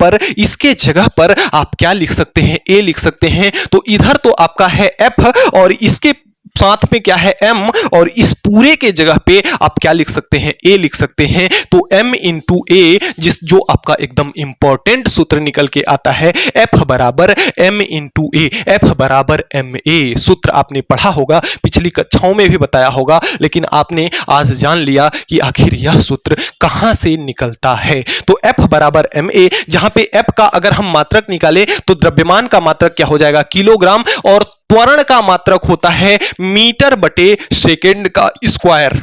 पर आप क्या लिख सकते हैं, a लिख सकते हैं। तो इधर तो आपका है f और इसके साथ में क्या है m, और इस पूरे के जगह पे आप क्या लिख सकते हैं, a लिख सकते हैं। तो m इंटू a, जो आपका एकदम इंपॉर्टेंट सूत्र निकल के आता है, f बराबर m इंटू a, f बराबर ma। सूत्र आपने पढ़ा होगा, पिछली कक्षाओं में भी बताया होगा, लेकिन आपने आज जान लिया कि आखिर यह सूत्र कहां से निकलता है। तो f बराबर ma, जहां पे f का अगर हम मात्रक निकाले तो द्रव्यमान का मात्रक क्या हो जाएगा, किलोग्राम, और त्वरण का मात्रक होता है मीटर बटे सेकेंड का स्क्वायर।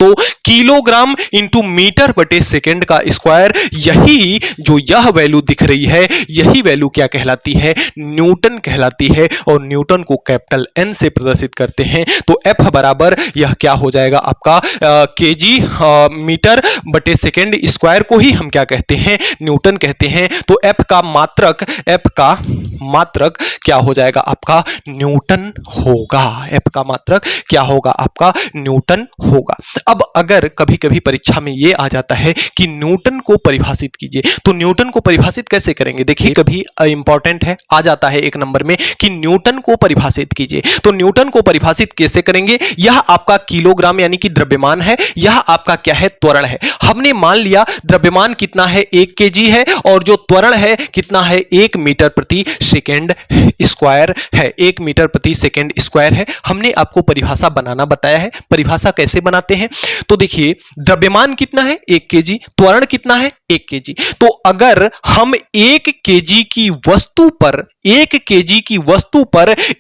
तो किलोग्राम इंटू मीटर बटे सेकेंड का स्क्वायर, यही जो यह वैल्यू दिख रही है, यही वैल्यू क्या कहलाती है, न्यूटन कहलाती है, और न्यूटन को कैपिटल N से प्रदर्शित करते हैं। तो F बराबर यह क्या हो जाएगा, आपका केजी मीटर बटे सेकेंड स्क्वायर को ही हम क्या कहते हैं, न्यूटन कहते हैं। तो F का मात्रक क्या हो जाएगा, आपका न्यूटन होगा। F का मात्रक क्या होगा, आपका न्यूटन होगा। अब अगर कभी कभी परीक्षा में यह आ जाता है कि न्यूटन को परिभाषित कीजिए, तो न्यूटन को परिभाषित कैसे करेंगे, देखिए कभी इंपॉर्टेंट है, आ जाता है एक नंबर में कि न्यूटन को परिभाषित कीजिए। तो न्यूटन को परिभाषित कैसे करेंगे, यह आपका किलोग्राम यानी कि द्रव्यमान है, यह आपका क्या है, त्वरण है। हमने मान लिया द्रव्यमान कितना है, 1 केजी है, और जो त्वरण है कितना है, 1 मीटर प्रति सेकेंड स्क्वायर है, 1 मीटर प्रति सेकेंड स्क्वायर है। हमने आपको परिभाषा बनाना बताया है, परिभाषा कैसे बनाते हैं। तो देखिए द्रव्यमान कितना है, 1 केजी, त्वरण कितना है, 1 केजी। तो अगर हम 1 केजी की वस्तु पर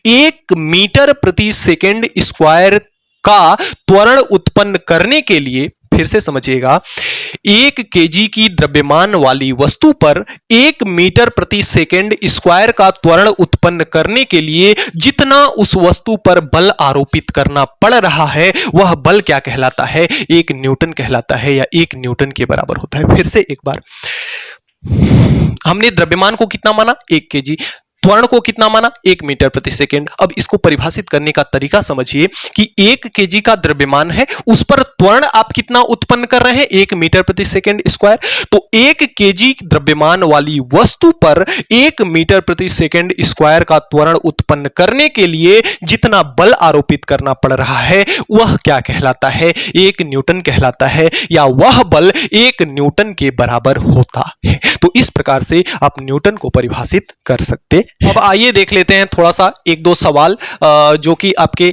1 मीटर प्रति सेकेंड स्क्वायर का त्वरण उत्पन्न करने के लिए, फिर से समझिएगा, 1 केजी की द्रव्यमान वाली वस्तु पर 1 मीटर प्रति सेकेंड स्क्वायर का त्वरण उत्पन्न करने के लिए जितना उस वस्तु पर बल आरोपित करना पड़ रहा है, वह बल क्या कहलाता है, 1 न्यूटन कहलाता है, या 1 न्यूटन के बराबर होता है। फिर से एक बार, हमने द्रव्यमान को कितना माना, 1 केजी, त्वरण को कितना माना, 1 मीटर प्रति सेकेंड। अब इसको परिभाषित करने का तरीका समझिए कि 1 केजी का द्रव्यमान है, उस पर त्वरण आप कितना उत्पन्न कर रहे हैं, 1 मीटर प्रति सेकेंड स्क्वायर। तो 1 केजी द्रव्यमान वाली वस्तु पर 1 मीटर प्रति सेकेंड स्क्वायर का त्वरण उत्पन्न करने के लिए जितना बल आरोपित करना पड़ रहा है, वह क्या कहलाता है, 1 न्यूटन कहलाता है, या वह बल 1 न्यूटन के बराबर होता है। तो इस प्रकार से आप न्यूटन को परिभाषित कर सकते। अब आइए देख लेते हैं थोड़ा सा 1-2 सवाल जो कि आपके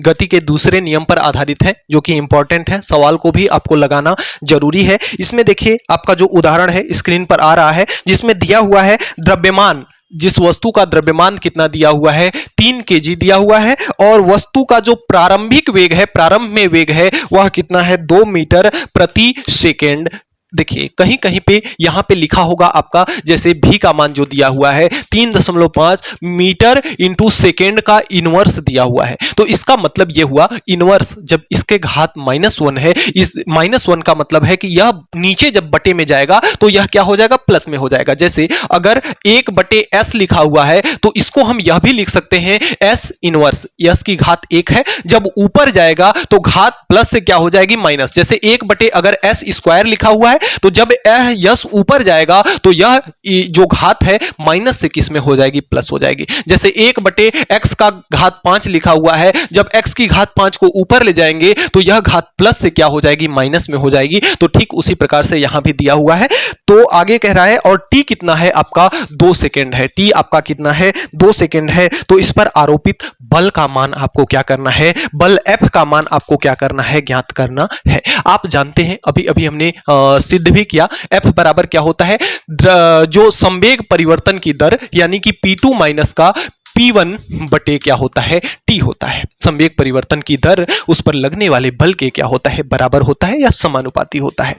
गति के दूसरे नियम पर आधारित है, जो कि इंपॉर्टेंट है, सवाल को भी आपको लगाना जरूरी है। इसमें देखिए आपका जो उदाहरण है स्क्रीन पर आ रहा है, जिसमें दिया हुआ है द्रव्यमान, जिस वस्तु का द्रव्यमान कितना दिया हुआ है, 3 केजी दिया हुआ है, और वस्तु का जो प्रारंभिक वेग है, प्रारंभ में वेग है, वह कितना है, 2 मीटर प्रति सेकेंड। देखिए कहीं कहीं पे यहां पे लिखा होगा आपका, जैसे v का मान जो दिया हुआ है 3.5 मीटर इंटू सेकेंड का इनवर्स दिया हुआ है। तो इसका मतलब यह हुआ इनवर्स, जब इसके घात -1 है, इस -1 का मतलब है कि यह नीचे जब बटे में जाएगा तो यह क्या हो जाएगा, प्लस में हो जाएगा। जैसे अगर 1/s लिखा हुआ है तो इसको हम यह भी लिख सकते हैं s इनवर्स, s की घात 1 है, जब ऊपर जाएगा तो घात प्लस से क्या हो जाएगी, माइनस। जैसे 1 बटे अगर s स्क्वायर लिखा हुआ है तो जब यह यश ऊपर जाएगा तो यह जो घात है माइनस से किस में हो जाएगी, प्लस हो जाएगी। जैसे 1/x का घात 5 लिखा हुआ है, जब x की घात 5 को ऊपर ले जाएंगे तो यह घात प्लस से क्या हो जाएगी, माइनस में हो जाएगी। तो ठीक उसी प्रकार से यहां भी दिया हुआ है। तो आगे कह रहा है और t कितना है आपका 2 सेकेंड है, t आपका कितना है 2 सेकेंड है। तो इस पर आरोपित बल का मान आपको क्या करना है, बल F का मान आपको क्या करना है, ज्ञात करना है। आप जानते हैं अभी अभी हमने सिद्ध भी किया, F बराबर क्या होता है, जो संवेग परिवर्तन की दर यानी कि P2 माइनस का P1 बटे क्या होता है, T होता है। संवेग परिवर्तन की दर उस पर लगने वाले बल के क्या होता है, बराबर होता है या समानुपाती होता है।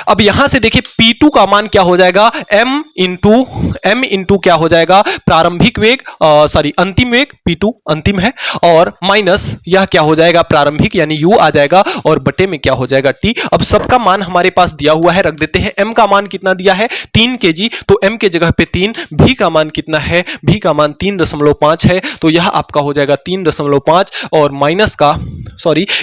अब यहां से देखिए P2 का मान क्या हो जाएगा, m इंटू क्या हो जाएगा, प्रारंभिक वेग अंतिम वेग, P2 अंतिम है, और माइनस यह क्या हो जाएगा, प्रारंभिक यानी u आ जाएगा, और बटे में क्या हो जाएगा T। अब सबका मान हमारे पास दिया हुआ है, रख देते हैं। m का मान कितना दिया है 3 kg, तो m के जगह पे 3, v का मान कितना है, v का मान 3.5 है, तो यह आपका हो जाएगा 3.5, और माइनस का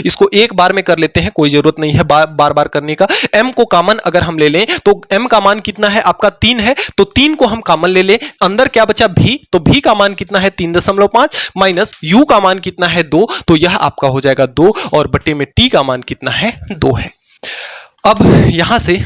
इसको एक बार में कर लेते हैं, कोई जरूरत नहीं है बार बार करने का। m को कॉमन अगर हम ले लें तो m का मान कितना है आपका 3 है, तो 3 को हम कॉमन ले लें, अंदर क्या बचा v, तो v का मान कितना है 3.5 माइनस u का मान कितना है 2, तो यह आपका हो जाएगा 2, और बटे में t का मान कितना है 2 है। अब यहां से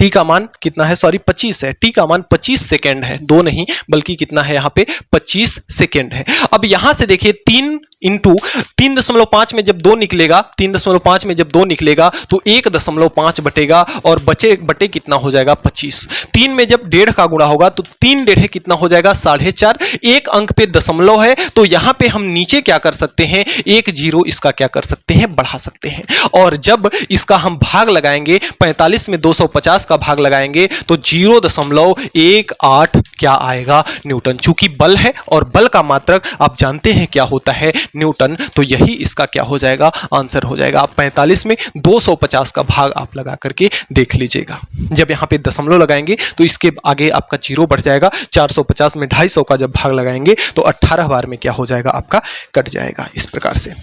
t का मान कितना है, 25 है, t का मान 25 सेकेंड है, 2 नहीं बल्कि कितना है यहाँ पे 25 सेकेंड है। अब यहां से देखिए 3 इंटू 3.5 में जब 2 निकलेगा, 3.5 में जब 2 निकलेगा तो 1.5 बटेगा, और बटे कितना हो जाएगा 25। 3 में जब 1.5 का गुणा होगा तो 3 1.5 कितना हो जाएगा 4.5। एक अंक पे दशमलव है, तो यहां पे हम नीचे क्या कर सकते हैं, 1 0 इसका क्या कर सकते हैं, बढ़ा सकते हैं। और जब इसका हम भाग लगाएंगे, 45 में 250 का भाग लगाएंगे तो 0.18 क्या आएगा, न्यूटन। चूंकि बल है और बल का मात्रक आप जानते हैं क्या होता है, न्यूटन, तो यही इसका क्या हो जाएगा, आंसर हो जाएगा। आप 45 में 250 का भाग आप लगा करके देख लीजिएगा। जब यहां पे दशमलव लगाएंगे तो इसके आगे आपका 0 बढ़ जाएगा। 450 में 250 का जब भाग लगाएंगे तो 18 बार में क्या हो जाएगा, आपका कट जाएगा। इस प्रकार से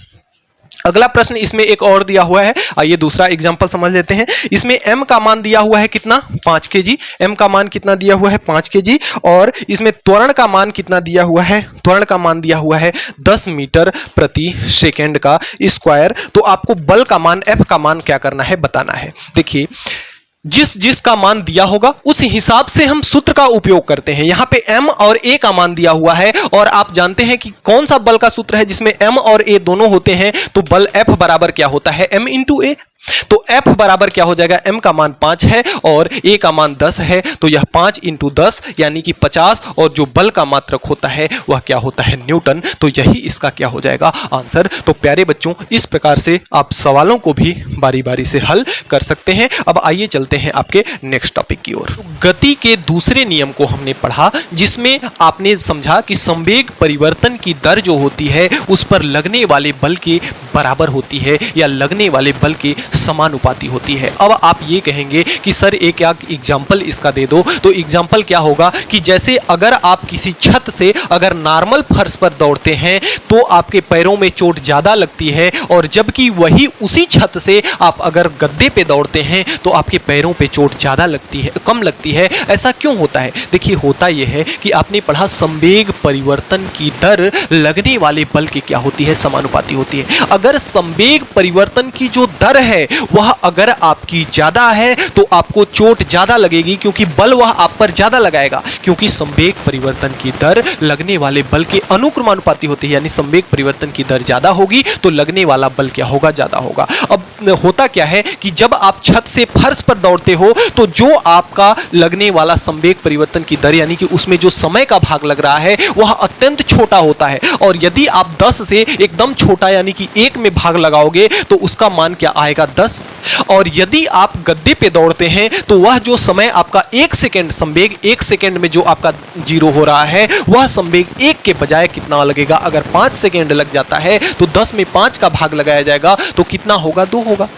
अगला प्रश्न इसमें एक और दिया हुआ है, आइए दूसरा एग्जांपल समझ लेते हैं। इसमें m का मान दिया हुआ है कितना, 5 kg, m का मान कितना दिया हुआ है 5 kg, और इसमें त्वरण का मान कितना दिया हुआ है, त्वरण का मान दिया हुआ है 10 मीटर प्रति सेकेंड का स्क्वायर। तो आपको बल का मान F का मान क्या करना है, बताना है। देखिए जिस का मान दिया होगा उस हिसाब से हम सूत्र का उपयोग करते हैं। यहां पे m और a का मान दिया हुआ है, और आप जानते हैं कि कौन सा बल का सूत्र है जिसमें m और a दोनों होते हैं, तो बल F बराबर क्या होता है, m इंटू a। तो F बराबर क्या हो जाएगा, m का मान 5 है और a का मान 10 है, तो यह 5 इंटू 10 यानी कि 50, और जो बल का मात्रक होता है वह क्या होता है, न्यूटन। तो यही इसका क्या हो जाएगा, आंसर। तो प्यारे बच्चों, इस प्रकार से आप सवालों को भी बारी बारी से हल कर सकते हैं। अब आइए चलते हैं आपके नेक्स्ट टॉपिक की ओर। गति के दूसरे नियम को हमने पढ़ा, जिसमें आपने समझा कि संवेग परिवर्तन की दर जो होती है उस पर लगने वाले बल के बराबर होती है या लगने वाले बल के समानुपाती होती है। अब आप ये कहेंगे कि सर एक एग्जाम्पल इसका दे दो, तो एग्जाम्पल क्या होगा कि जैसे अगर आप किसी छत से अगर नॉर्मल फर्श पर दौड़ते हैं तो आपके पैरों में चोट ज्यादा लगती है, और जबकि वही उसी छत से आप अगर गद्दे पे दौड़ते हैं तो आपके पैरों पे चोट ज्यादा लगती है, कम लगती है। ऐसा क्यों होता है? देखिए होता यह है कि आपने पढ़ा संवेग परिवर्तन की दर लगने वाले बल की क्या होती है, समानुपाती होती है। अगर संवेग परिवर्तन की जो दर है वह अगर आपकी ज्यादा है तो आपको चोट ज्यादा लगेगी, क्योंकि बल वह आप पर ज्यादा लगाएगा, क्योंकि संवेग परिवर्तन की दर लगने वाले बल के अनुक्रमानुपाती होती है। यानी संवेग परिवर्तन की दर ज्यादा होगी तो लगने वाला बल क्या होगा, ज्यादा होगा। अब होता क्या है कि जब आप छत से फर्श पर दौड़ते हो तो जो आपका लगने वाला संवेग परिवर्तन की दर यानी कि उसमें जो समय का भाग लग रहा है वह अत्यंत छोटा होता है, और यदि आप 10 से एकदम छोटा यानी कि 1 में भाग लगाओगे तो उसका मान क्या आएगा, 10। और यदि आप गद्दे पे दौड़ते हैं तो वह जो समय आपका 1 सेकेंड, संवेग 1 सेकेंड में जो आपका 0 हो रहा है वह संवेग 1 के बजाय कितना लगेगा, अगर 5 सेकेंड लग जाता है तो 10 में 5 का भाग लगाया जाएगा तो कितना होगा, 2 होगा।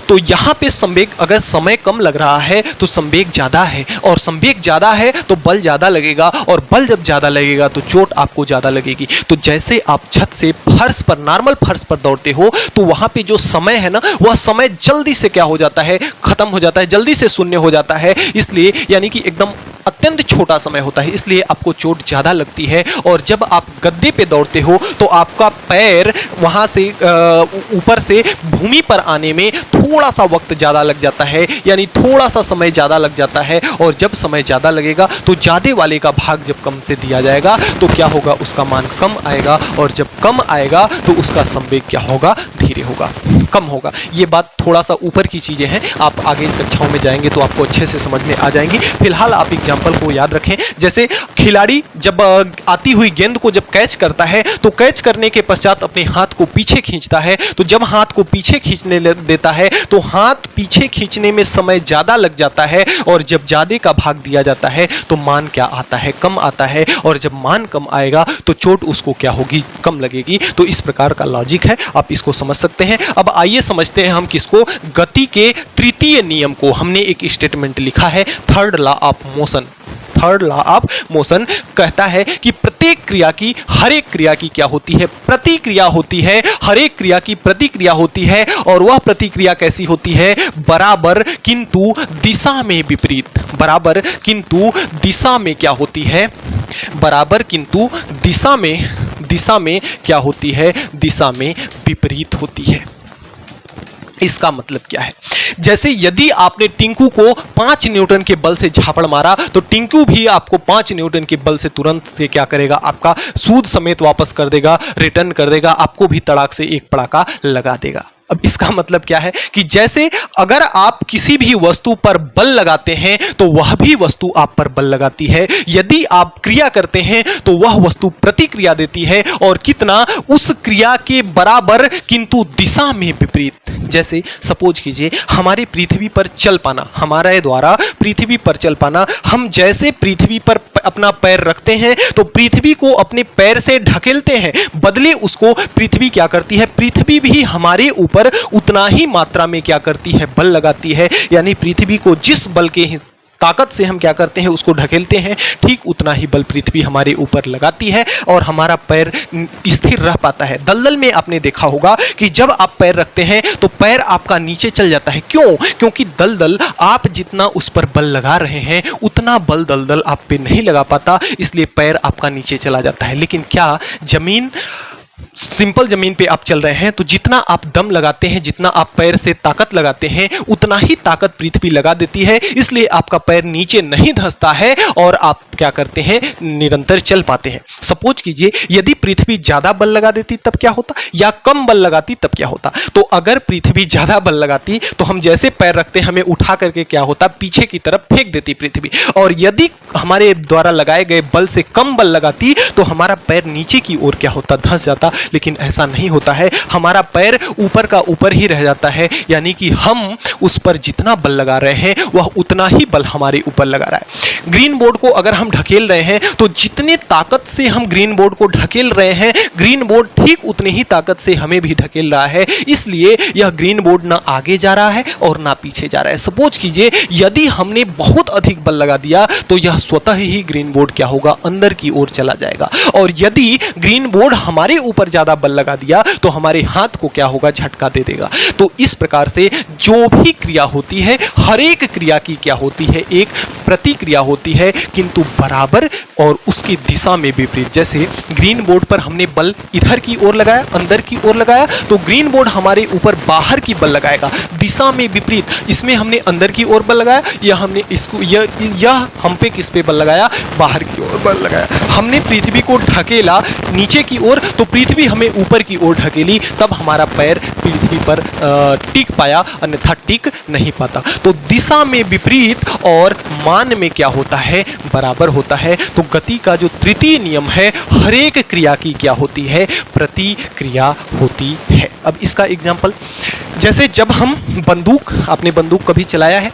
तो यहां पे संवेग अगर समय कम लग रहा है तो संवेग ज्यादा है, और संवेग ज्यादा है तो बल ज्यादा लगेगा, और बल जब ज्यादा लगेगा तो चोट आपको ज्यादा लगेगी। तो जैसे आप छत से फर्श पर, नॉर्मल फर्श पर दौड़ते हो तो वहां पे जो समय है ना वह समय जल्दी से क्या हो जाता है, खत्म हो जाता है, जल्दी से शून्य हो जाता है। इसलिए यानी कि एकदम अत्यंत छोटा समय होता है, इसलिए आपको चोट ज़्यादा लगती है। और जब आप गद्दे पे दौड़ते हो तो आपका पैर वहाँ से ऊपर से भूमि पर आने में थोड़ा सा वक्त ज़्यादा लग जाता है, यानी थोड़ा सा समय ज़्यादा लग जाता है। और जब समय ज़्यादा लगेगा तो ज़्यादा वाले का भाग जब कम से दिया जाएगा तो क्या होगा, उसका मान कम आएगा। और जब कम आएगा तो उसका संवेग क्या होगा, धीरे होगा, कम होगा। ये बात थोड़ा सा ऊपर की चीज़ें हैं, आप आगे कक्षाओं में जाएंगे तो आपको अच्छे से समझ में आ जाएंगी। फिलहाल आप एग्जाम्पल को याद रखें। जैसे खिलाड़ी जब आती हुई गेंद को जब कैच करता है तो कैच करने के पश्चात अपने हाथ को पीछे खींचता है। तो जब हाथ को पीछे खींचने देता है तो हाथ पीछे खींचने में समय ज़्यादा लग जाता है। और जब ज़्यादा का भाग दिया जाता है तो मान क्या आता है, कम आता है। और जब मान कम आएगा तो चोट उसको क्या होगी, कम लगेगी। तो इस प्रकार का लॉजिक है, आप इसको समझ सकते हैं। अब आइए समझते हैं हम किसको, गति के तृतीय नियम को। हमने एक स्टेटमेंट लिखा है, third law of motion. Third law of motion कहता है कि प्रत्येक क्रिया की हर एक क्रिया की क्या होती है, प्रतिक्रिया होती है। हर एक क्रिया की प्रतिक्रिया होती है। और वह प्रतिक्रिया कैसी होती है, बराबर किंतु दिशा में विपरीत। बराबर किंतु दिशा में क्या होती है, बराबर किंतु दिशा में क्या होती है, दिशा में विपरीत होती है। इसका मतलब क्या है, जैसे यदि आपने टिंकू को 5 न्यूटन के बल से झापड़ मारा तो टिंकू भी आपको 5 न्यूटन के बल से तुरंत से क्या करेगा, आपका सूद समेत वापस कर देगा, रिटर्न कर देगा, आपको भी तड़ाक से एक पड़ाका लगा देगा। अब इसका मतलब क्या है कि जैसे अगर आप किसी भी वस्तु पर बल लगाते हैं तो वह भी वस्तु आप पर बल लगाती है। यदि आप क्रिया करते हैं तो वह वस्तु प्रतिक्रिया देती है, और कितना, उस क्रिया के बराबर किंतु दिशा में विपरीत। जैसे सपोज कीजिए हमारे पृथ्वी पर चल पाना, हमारे द्वारा पृथ्वी पर चल पाना, हम जैसे पृथ्वी पर अपना पैर रखते हैं तो पृथ्वी को अपने पैर से ढकेलते हैं, बदले उसको पृथ्वी क्या करती है, पृथ्वी भी हमारे ऊपर उतना ही मात्रा में क्या करती है, बल लगाती है। यानी पृथ्वी को जिस बल के ताकत से हम क्या करते हैं, उसको ढकेलते हैं, ठीक उतना ही बल पृथ्वी हमारे ऊपर लगाती है और हमारा पैर स्थिर रह पाता है। दलदल में आपने देखा होगा कि जब आप पैर रखते हैं तो पैर आपका नीचे चल जाता है। क्यों? क्योंकि दलदल, आप जितना उस पर बल लगा रहे हैं उतना बल दलदल आप पे नहीं लगा पाता, इसलिए पैर आपका नीचे चला जाता है। लेकिन क्या जमीन, सिंपल जमीन पे आप चल रहे हैं तो जितना आप दम लगाते हैं, जितना आप पैर से ताकत लगाते हैं, उतना ही ताकत पृथ्वी लगा देती है, इसलिए आपका पैर नीचे नहीं धंसता है और आप क्या करते हैं, निरंतर चल पाते हैं। सपोज कीजिए यदि पृथ्वी ज्यादा बल लगा देती तब क्या होता, या कम बल लगाती तब क्या होता। तो अगर पृथ्वी ज्यादा बल लगाती तो हम जैसे पैर रखते हमें उठा करके क्या होता, पीछे की तरफ फेंक देती पृथ्वी। और यदि हमारे द्वारा लगाए गए बल से कम बल लगाती तो हमारा पैर नीचे की ओर क्या होता, धंस जाता। लेकिन ऐसा नहीं होता है, हमारा पैर ऊपर का ऊपर ही रह जाता है। यानी कि हम उस पर जितना बल लगा रहे हैं वह उतना ही बल हमारे ऊपर लगा रहा है। ग्रीन बोर्ड को अगर हम ढकेल रहे हैं तो जितने ताकत से हम ग्रीन बोर्ड को ढकेल रहे हैं, ग्रीन बोर्ड ठीक उतनी ही ताकत से हमें भी ढकेल रहा है। इसलिए यह ग्रीन बोर्ड ना आगे जा रहा है और ना पीछे जा रहा है। सपोज कीजिए यदि हमने बहुत अधिक बल लगा दिया तो यह स्वतः ही ग्रीन बोर्ड क्या होगा, अंदर की ओर चला जाएगा। और यदि ग्रीन बोर्ड हमारे ऊपर ज्यादा बल लगा दिया तो हमारे हाथ को क्या होगा, झटका दे देगा। तो इस प्रकार से जो भी क्रिया होती है, हर एक क्रिया की क्या होती है, एक प्रतिक्रिया होती है, किंतु बराबर और उसकी दिशा में विपरीत। जैसे ग्रीन बोर्ड पर हमने बल इधर की ओर लगाया, अंदर की ओर लगाया, तो ग्रीन बोर्ड हमारे ऊपर बाहर की बल लगाएगा, दिशा में विपरीत। इसमें हमने अंदर की ओर बल लगाया, या हमने इसको यह हम पे किस पे बल लगाया, बाहर की ओर बल लगाया। हमने पृथ्वी को ढकेला नीचे की ओर तो पृथ्वी हमें ऊपर की ओर ढकेली, तब हमारा पैर पृथ्वी पर टिक पाया, अन्यथा टिक नहीं पाता। तो दिशा में विपरीत और मान में क्या होता है, बराबर होता है। तो गति का जो तृतीय नियम है, हर एक क्रिया की क्या होती है, प्रतिक्रिया होती है। अब इसका एग्जाम्पल, जैसे जब हम बंदूक, आपने बंदूक कभी चलाया है,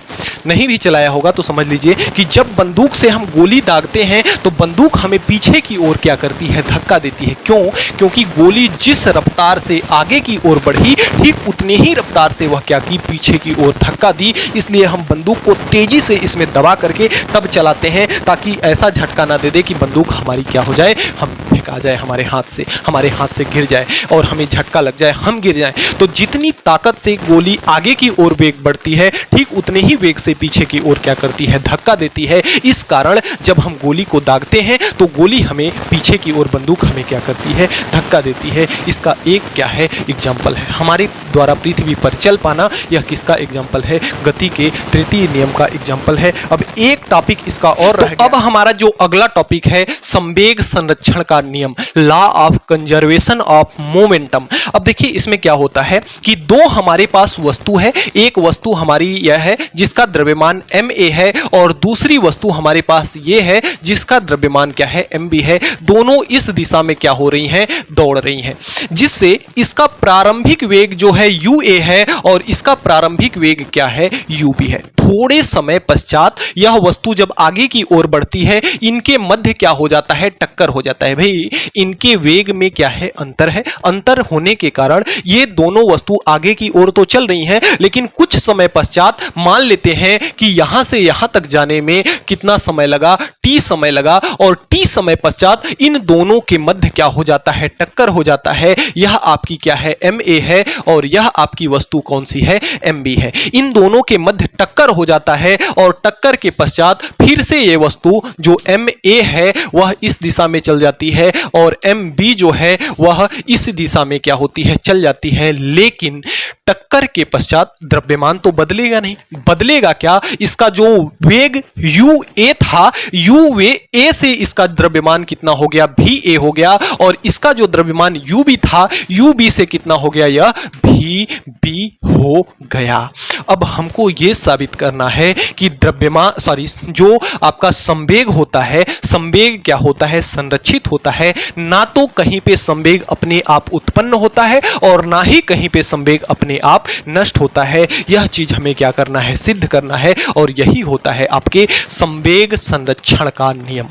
नहीं भी चलाया होगा तो समझ लीजिए कि जब बंदूक से हम गोली दागते हैं तो बंदूक हमें पीछे की ओर क्या करती है, धक्का देती है। क्यों? क्योंकि गोली जिस रफ्तार से आगे की ओर बढ़ी, ठीक उतनी ही रफ्तार से वह क्या की, पीछे की ओर धक्का दी। इसलिए हम बंदूक को तेजी से इसमें दबा करके तब चलाते हैं ताकि ऐसा झटका ना दे दे कि बंदूक हमारी क्या हो जाए, हम फेंका जाए, हमारे हाथ से गिर जाए और हमें झटका लग जाए, हम गिर जाएं। तो जितनी ताकत से गोली आगे की ओर वेग बढ़ती है, ठीक उतने ही वेग से पीछे की ओर क्या करती है, धक्का देती है। इस कारण जब हम गोली को दागते हैं तो गोली हमें पीछे की ओर, बंदूक हमें क्या करती है, धक्का देती है। इसका एक क्या है, एग्जाम्पल है। हमारे द्वारा पृथ्वी पर चल पाना, यह किसका एग्जाम्पल है, गति के तृतीय नियम का एग्जाम्पल है। अब एक टॉपिक इसका और रह गया। अब हमारा जो अगला टॉपिक है, संवेग संरक्षण का नियम, law of conservation of momentum. अब देखिए इसमें क्या होता है कि दो हमारे पास वस्तु है, एक वस्तु हमारी यह है जिसका द्रव्यमान ma है और दूसरी वस्तु हमारे पास ये है जिसका द्रव्यमान क्या है, mb है। दोनों इस दिशा में क्या हो रही हैं, दौड़ रही हैं, जिससे इसका प्रारंभिक वेग जो है ua है और इसका प्रारंभिक वेग क्या है, ub है। थोड़े समय पश्चात यह वस्तु जब आगे की ओर बढ़ती है, इनके मध्य क्या हो जाता है, टक्कर हो जाता है। भाई इनके वेग में क्या है, अंतर है। अंतर होने के कारण ये दोनों वस्तु आगे की ओर तो चल रही हैं, लेकिन कुछ समय पश्चात मान लेते हैं कि यहां से यहां तक जाने में कितना समय लगा, t समय लगा, और t समय पश्चात इन दोनों के मध्य क्या हो जाता है, टक्कर हो जाता है। यह आपकी क्या है, ma है और यह आपकी वस्तु कौन सी है, mb है। इन दोनों के मध्य टक्कर हो जाता है और टक्कर के पश्चात फिर से ये वस्तु जो ma है वह इस दिशा में चल जाती है और mb जो है वह इस दिशा में क्या होती है, चल जाती है। लेकिन टक्कर के पश्चात द्रव्यमान तो बदलेगा नहीं। बदलेगा क्या, इसका जो वेग ua था, ua से इसका द्रव्यमान कितना हो गया, va हो गया, और इसका जो द्रव्यमान ub था, ub से कितना हो गया, यह vb हो गया। अब हमको यह साबित करना है कि द्रव्यमान जो आपका संवेग होता है, संवेग क्या होता है, संरक्षित होता है। ना तो कहीं पे संवेग अपने आप उत्पन्न होता है और ना ही कहीं पे संवेग अपने आप नष्ट होता है। यह चीज हमें क्या करना है, सिद्ध करना है, और यही होता है आपके संवेग संरक्षण का नियम।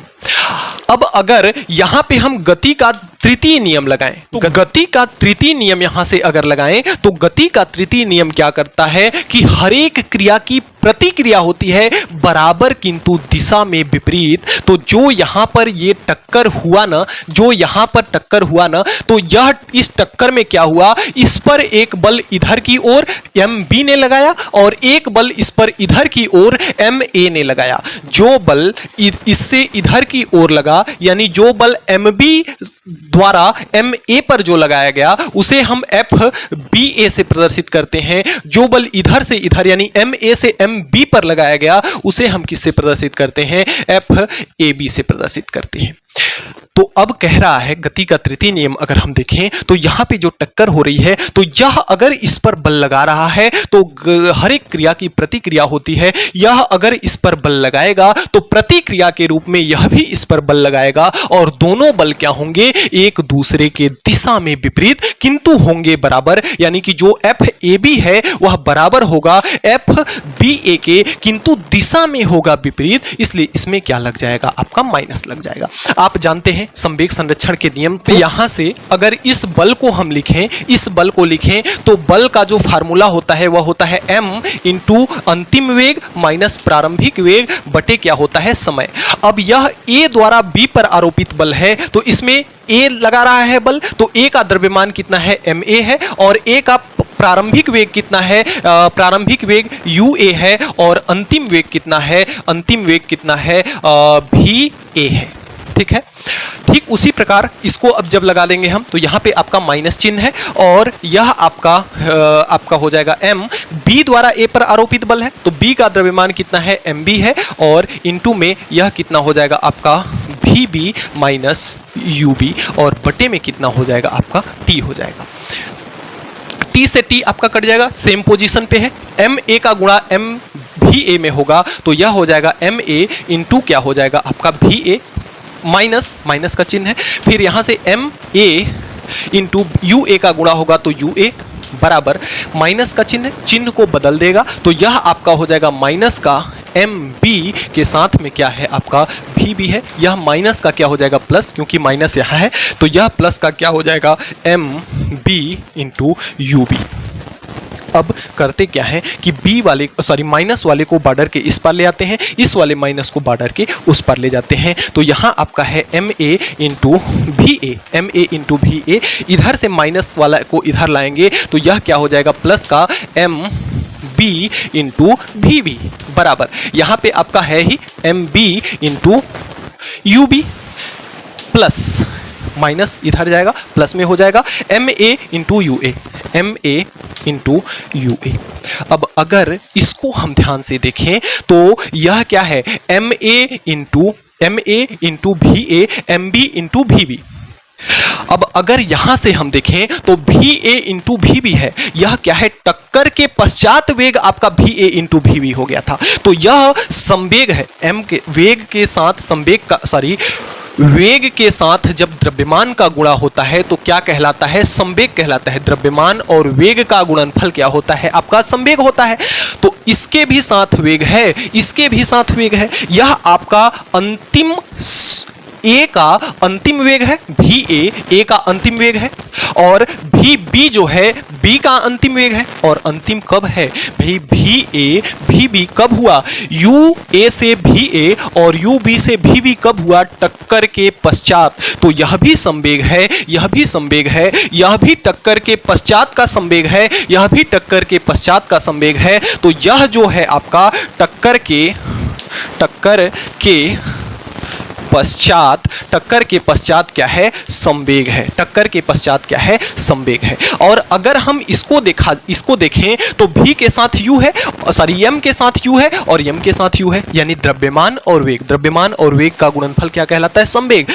अब अगर यहां पे हम गति का तृतीय नियम लगाएं, तो गति का तृतीय नियम यहां से अगर लगाएं तो गति का तृतीय नियम क्या करता है कि हर एक क्रिया की प्रतिक्रिया होती है बराबर किंतु दिशा में विपरीत। तो जो यहां पर ये टक्कर हुआ ना, जो यहां पर टक्कर हुआ ना, तो यह इस टक्कर में क्या हुआ, इस पर एक बल इधर की ओर mb ने लगाया और एक बल इस पर इधर की ओर ma ने लगाया। जो बल इससे इधर की ओर लगा, यानी जो बल mb द्वारा ma पर जो लगाया गया उसे हम fba से प्रदर्शित करते हैं। जो बल इधर से इधर यानी ma से mb पर लगाया गया उसे हम किससे प्रदर्शित करते हैं, fab से प्रदर्शित करते हैं। तो अब कह रहा है गति का तृतीय नियम अगर हम देखें तो यहां पे जो टक्कर हो रही है, तो यह अगर इस पर बल लगा रहा है तो हर एक क्रिया की प्रतिक्रिया होती है। यह अगर इस पर बल लगाएगा तो प्रतिक्रिया के रूप में यह भी इस पर बल लगाएगा और दोनों बल क्या होंगे, एक दूसरे के दिशा में विपरीत किंतु होंगे बराबर। यानी कि जो FAB है वह बराबर होगा FBA के, किंतु दिशा में होगा विपरीत, इसलिए इसमें क्या लग जाएगा, आपका माइनस लग जाएगा। आप जानते हैं संवेग संरक्षण के नियम पे यहां से अगर इस बल को हम लिखें, इस बल को लिखें तो बल का जो फार्मूला होता है वह होता है m इंटू अंतिम वेग माइनस प्रारंभिक वेग बटे क्या होता है, समय। अब यह a द्वारा b पर आरोपित बल है तो इसमें a लगा रहा है बल, तो a का द्रव्यमान कितना है, ma है, और a का प्रारंभिक वेग कितना है, प्रारंभिक वेग ua है, और अंतिम वेग कितना है, अंतिम वेग कितना है, va है। ठीक है, ठीक उसी प्रकार इसको अब जब लगा देंगे हम तो यहाँ पे आपका माइनस चिन्ह है और यह आपका हो जाएगा m। b द्वारा a पर आरोपित बल है तो b का द्रव्यमान कितना है, mb है, और इनटू में यह कितना हो जाएगा आपका vb माइनस ub, और बटे में कितना हो जाएगा आपका t हो जाएगा। t से t आपका कट जाएगा, सेम पोजीशन पे है। ma का गुणा mva में होगा तो यह हो जाएगा ma इंटू क्या हो जाएगा आपका va, माइनस का चिन्ह है। फिर यहां से ma इंटू ua का गुणा होगा तो ua बराबर माइनस का चिन्ह को बदल देगा तो यह आपका हो जाएगा माइनस का mb के साथ में क्या है आपका vb है, यह माइनस का क्या हो जाएगा प्लस, क्योंकि माइनस यहाँ है तो यह प्लस का क्या हो जाएगा mb इंटू ub। अब करते क्या है कि बी वाले माइनस वाले को बॉर्डर के इस पार ले आते हैं, इस वाले माइनस को बॉर्डर के उस पार ले जाते हैं। तो यहाँ आपका है एम ए इंटू भी ए, एम ए इंटू भी ए, इधर से माइनस वाला को इधर लाएंगे तो यह क्या हो जाएगा प्लस का एम बी इंटू भी बी बराबर, यहाँ पे आपका है ही m b into u b plus minus इधर जाएगा प्लस में हो जाएगा m a into u a, m a into u a. अब अगर इसको हम ध्यान से देखें तो यह क्या है एम ए इंटू भी ए, एम बी इंटू भी बी। अब अगर यहां से हम देखें तो भी ए इंटू भी बी है, यह क्या है टक्कर के पश्चात वेग आपका भी ए इंटू भी बी हो गया था, तो यह संवेग है एम के वेग के साथ संवेग का वेग के साथ जब द्रव्यमान का गुणा होता है तो क्या कहलाता है संवेग कहलाता है। द्रव्यमान और वेग का गुणनफल क्या होता है आपका संवेग होता है। तो इसके भी साथ वेग है, इसके भी साथ वेग है, यह आपका अंतिम ए का अंतिम वेग है, भी ए का अंतिम वेग है, और भी बी जो है बी का अंतिम वेग है, और अंतिम कब है भाई भी ए भी बी कब हुआ, यू ए से भी ए और यू बी से भी बी कब हुआ टक्कर के पश्चात। तो यह भी संवेग है, यह भी संवेग है, यह भी टक्कर के पश्चात का संवेग है, यह भी टक्कर के पश्चात का संवेग है। तो यह जो है आपका टक्कर के पश्चात क्या है संवेग है, टक्कर के पश्चात क्या है संवेग है। और अगर हम इसको देखें तो भी के साथ यू है, एम के साथ यू है और एम के साथ यू है, यानी द्रव्यमान और वेग का गुणनफल क्या कहलाता है संवेग।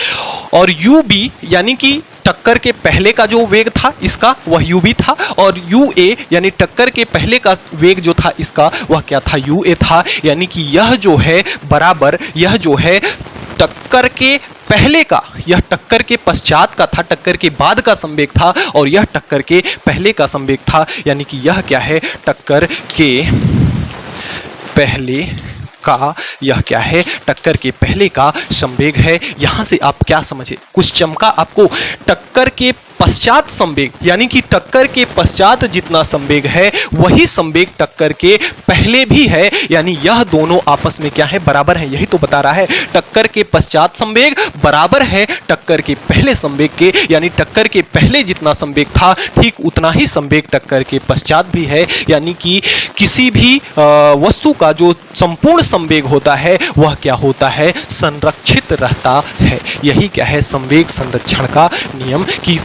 और यू बी यानी कि टक्कर के पहले का जो वेग था इसका वह यू बी था, और यू ए यानी टक्कर के पहले का वेग जो था इसका वह क्या था यू ए था, यानी कि यह जो है बराबर, यह जो है टक्कर के पहले का, यह टक्कर के पश्चात का था, टक्कर के बाद का संवेग था, और यह टक्कर के पहले का संवेग था, यानी कि यह क्या है टक्कर के पहले का, यह क्या है टक्कर के पहले का संवेग है। यहां से आप क्या समझे, कुछ चमका आपको। टक्कर के पश्चात संवेग यानी कि टक्कर के पश्चात जितना संवेग है वही संवेग टक्कर के पहले भी है, यानी यह दोनों आपस में क्या है बराबर है, यही तो बता रहा है। टक्कर के पश्चात संवेग बराबर है टक्कर के पहले संवेग के, यानी टक्कर के पहले जितना संवेग था ठीक उतना ही संवेग टक्कर के पश्चात भी है, यानी कि किसी भी वस्तु का जो संपूर्ण संवेग होता है वह क्या होता है संरक्षित रहता है। यही क्या है संवेग संरक्षण का नियम, कि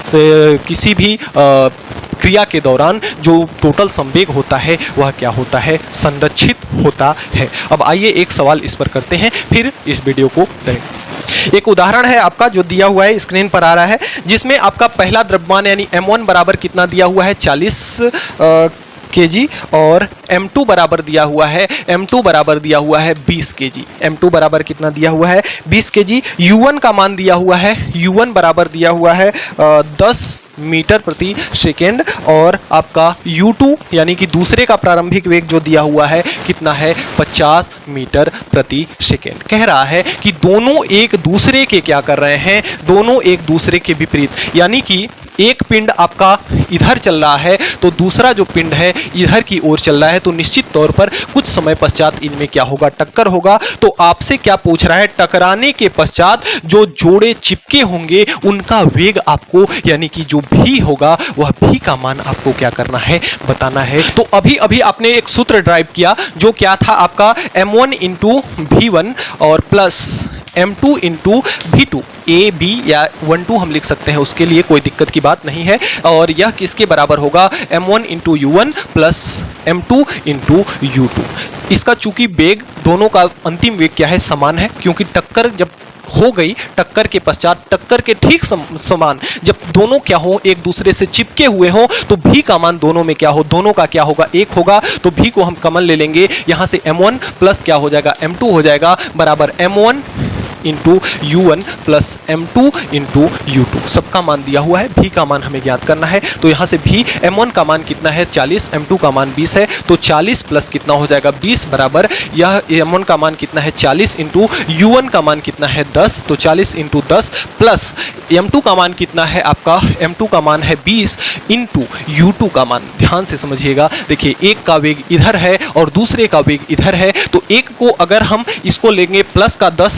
किसी भी क्रिया के दौरान जो टोटल संवेग होता है वह क्या होता है संरक्षित होता है। अब आइए एक सवाल इस पर करते हैं, फिर इस वीडियो को करेंगे। एक उदाहरण है आपका जो दिया हुआ है स्क्रीन पर आ रहा है, जिसमें आपका पहला द्रव्यमान यानी m1 बराबर कितना दिया हुआ है 40 kg, और m2 बराबर दिया हुआ है, m2 बराबर दिया हुआ है 20 kg। m2 बराबर कितना दिया हुआ है 20 kg। u1 का मान दिया हुआ है, u1 बराबर दिया हुआ है 10 मीटर प्रति सेकेंड, और आपका u2 यानी कि दूसरे का प्रारंभिक वेग जो दिया हुआ है कितना है 50 मीटर प्रति सेकेंड। कह रहा है कि दोनों एक दूसरे के क्या कर रहे हैं, दोनों एक दूसरे के विपरीत, यानी कि एक पिंड आपका इधर चल रहा है तो दूसरा जो पिंड है इधर की ओर चल रहा है, तो निश्चित तौर पर कुछ समय पश्चात इनमें क्या होगा टक्कर होगा। तो आपसे क्या पूछ रहा है, टकराने के पश्चात जो जोड़े चिपके होंगे उनका वेग आपको, यानी कि जो भी होगा वह भी का मान आपको क्या करना है बताना है। तो अभी अभी आपने एक सूत्र ड्राइव किया जो क्या था आपका m1 इंटू v1 और plus m2 into v2, A B या 1 2 हम लिख सकते हैं, उसके लिए कोई दिक्कत की बात नहीं है। और यह किसके बराबर होगा m1 into U one plus m2 into U two. इसका चूंकि वेग दोनों का अंतिम वेग क्या है समान है, क्योंकि टक्कर जब हो गई, टक्कर के पश्चात टक्कर के ठीक समान जब दोनों क्या हो एक दूसरे से चिपके हुए हो तो भी का मान दोनों में क्या हो, दोनों का क्या होगा 1 होगा। तो भी को हम कॉमन ले लेंगे, यहाँ से m1 प्लस क्या हो जाएगा m2 हो जाएगा बराबर m1 into U1 plus M2 into U2 सबका मान दिया हुआ है। V का मान हमें ज्ञात करना है, तो यहाँ से भी M1 का मान कितना है 40, M2 का मान 20 है, तो 40 प्लस कितना हो जाएगा 20 बराबर यह M1 का मान कितना है 40 इंटू U1 का मान कितना है 10, तो 40 इंटू 10 प्लस M2 का मान कितना है आपका, M2 का मान है 20 इंटू U2 का मान। ध्यान से समझिएगा, देखिए एक का वेग इधर है और दूसरे का वेग इधर है, तो एक को अगर हम इसको लेंगे प्लस का 10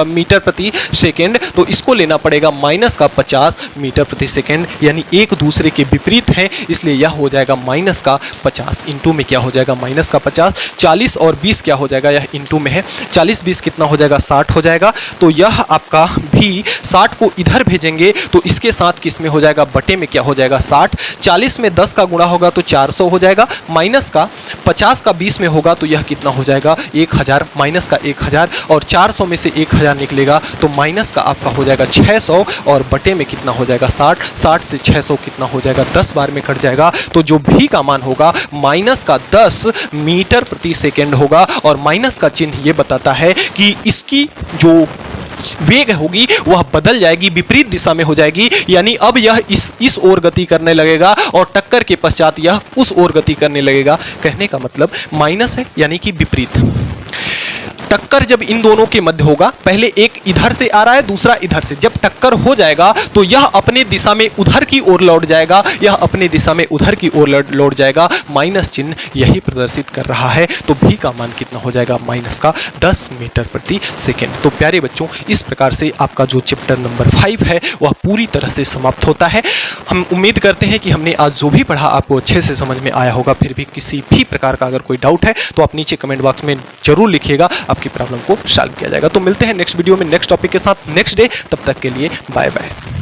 मीटर प्रति सेकेंड, तो इसको लेना पड़ेगा माइनस का 50 मीटर प्रति सेकेंड, यानी एक दूसरे के विपरीत है, इसलिए यह हो जाएगा माइनस का 50 इंटू में क्या हो जाएगा माइनस का 50, 40 और 20 क्या हो जाएगा, यह इंटू में है, 40 20 कितना हो जाएगा 60 हो जाएगा। तो यह आपका भी 60 को इधर भेजेंगे तो इसके साथ किस में हो जाएगा बटे में क्या हो जाएगा 60, 40 में 10 का गुणा होगा तो 400 हो जाएगा, माइनस का 50 का 20 में होगा तो यह कितना हो जाएगा 1000, माइनस का 1000 और 400 में से 1000 निकलेगा तो माइनस का आपका हो जाएगा 600 और बटे में कितना हो जाएगा 60, 60 से 600 कितना हो जाएगा 10 बार में कट जाएगा, तो जो भी का मान होगा माइनस का 10 मीटर प्रति सेकेंड होगा। और माइनस का चिन्ह ये बताता है कि इसकी जो वेग होगी वह बदल जाएगी, विपरीत दिशा में हो जाएगी, यानी अब यह इस ओर गति करने लगेगा और टक्कर के पश्चात यह उस ओर गति करने लगेगा। कहने का मतलब माइनस है यानी कि विपरीत। टक्कर जब इन दोनों के मध्य होगा, पहले एक इधर से आ रहा है दूसरा इधर से, जब टक्कर हो जाएगा तो यह अपने दिशा में उधर की ओर लौट जाएगा, यह अपने दिशा में उधर की ओर लौट जाएगा, माइनस चिन्ह यही प्रदर्शित कर रहा है। तो भी का मान कितना हो जाएगा माइनस का 10 मीटर प्रति सेकेंड। तो प्यारे बच्चों, इस प्रकार से आपका जो चैप्टर नंबर 5 है वह पूरी तरह से समाप्त होता है। हम उम्मीद करते हैं कि हमने आज जो भी पढ़ा आपको अच्छे से समझ में आया होगा। फिर भी किसी भी प्रकार का अगर कोई डाउट है तो आप नीचे कमेंट बॉक्स में जरूर लिखिएगा, आपकी प्रॉब्लम को सॉल्व किया जाएगा। तो मिलते हैं नेक्स्ट वीडियो में नेक्स्ट टॉपिक के साथ नेक्स्ट डे, तब तक के लिए बाय बाय।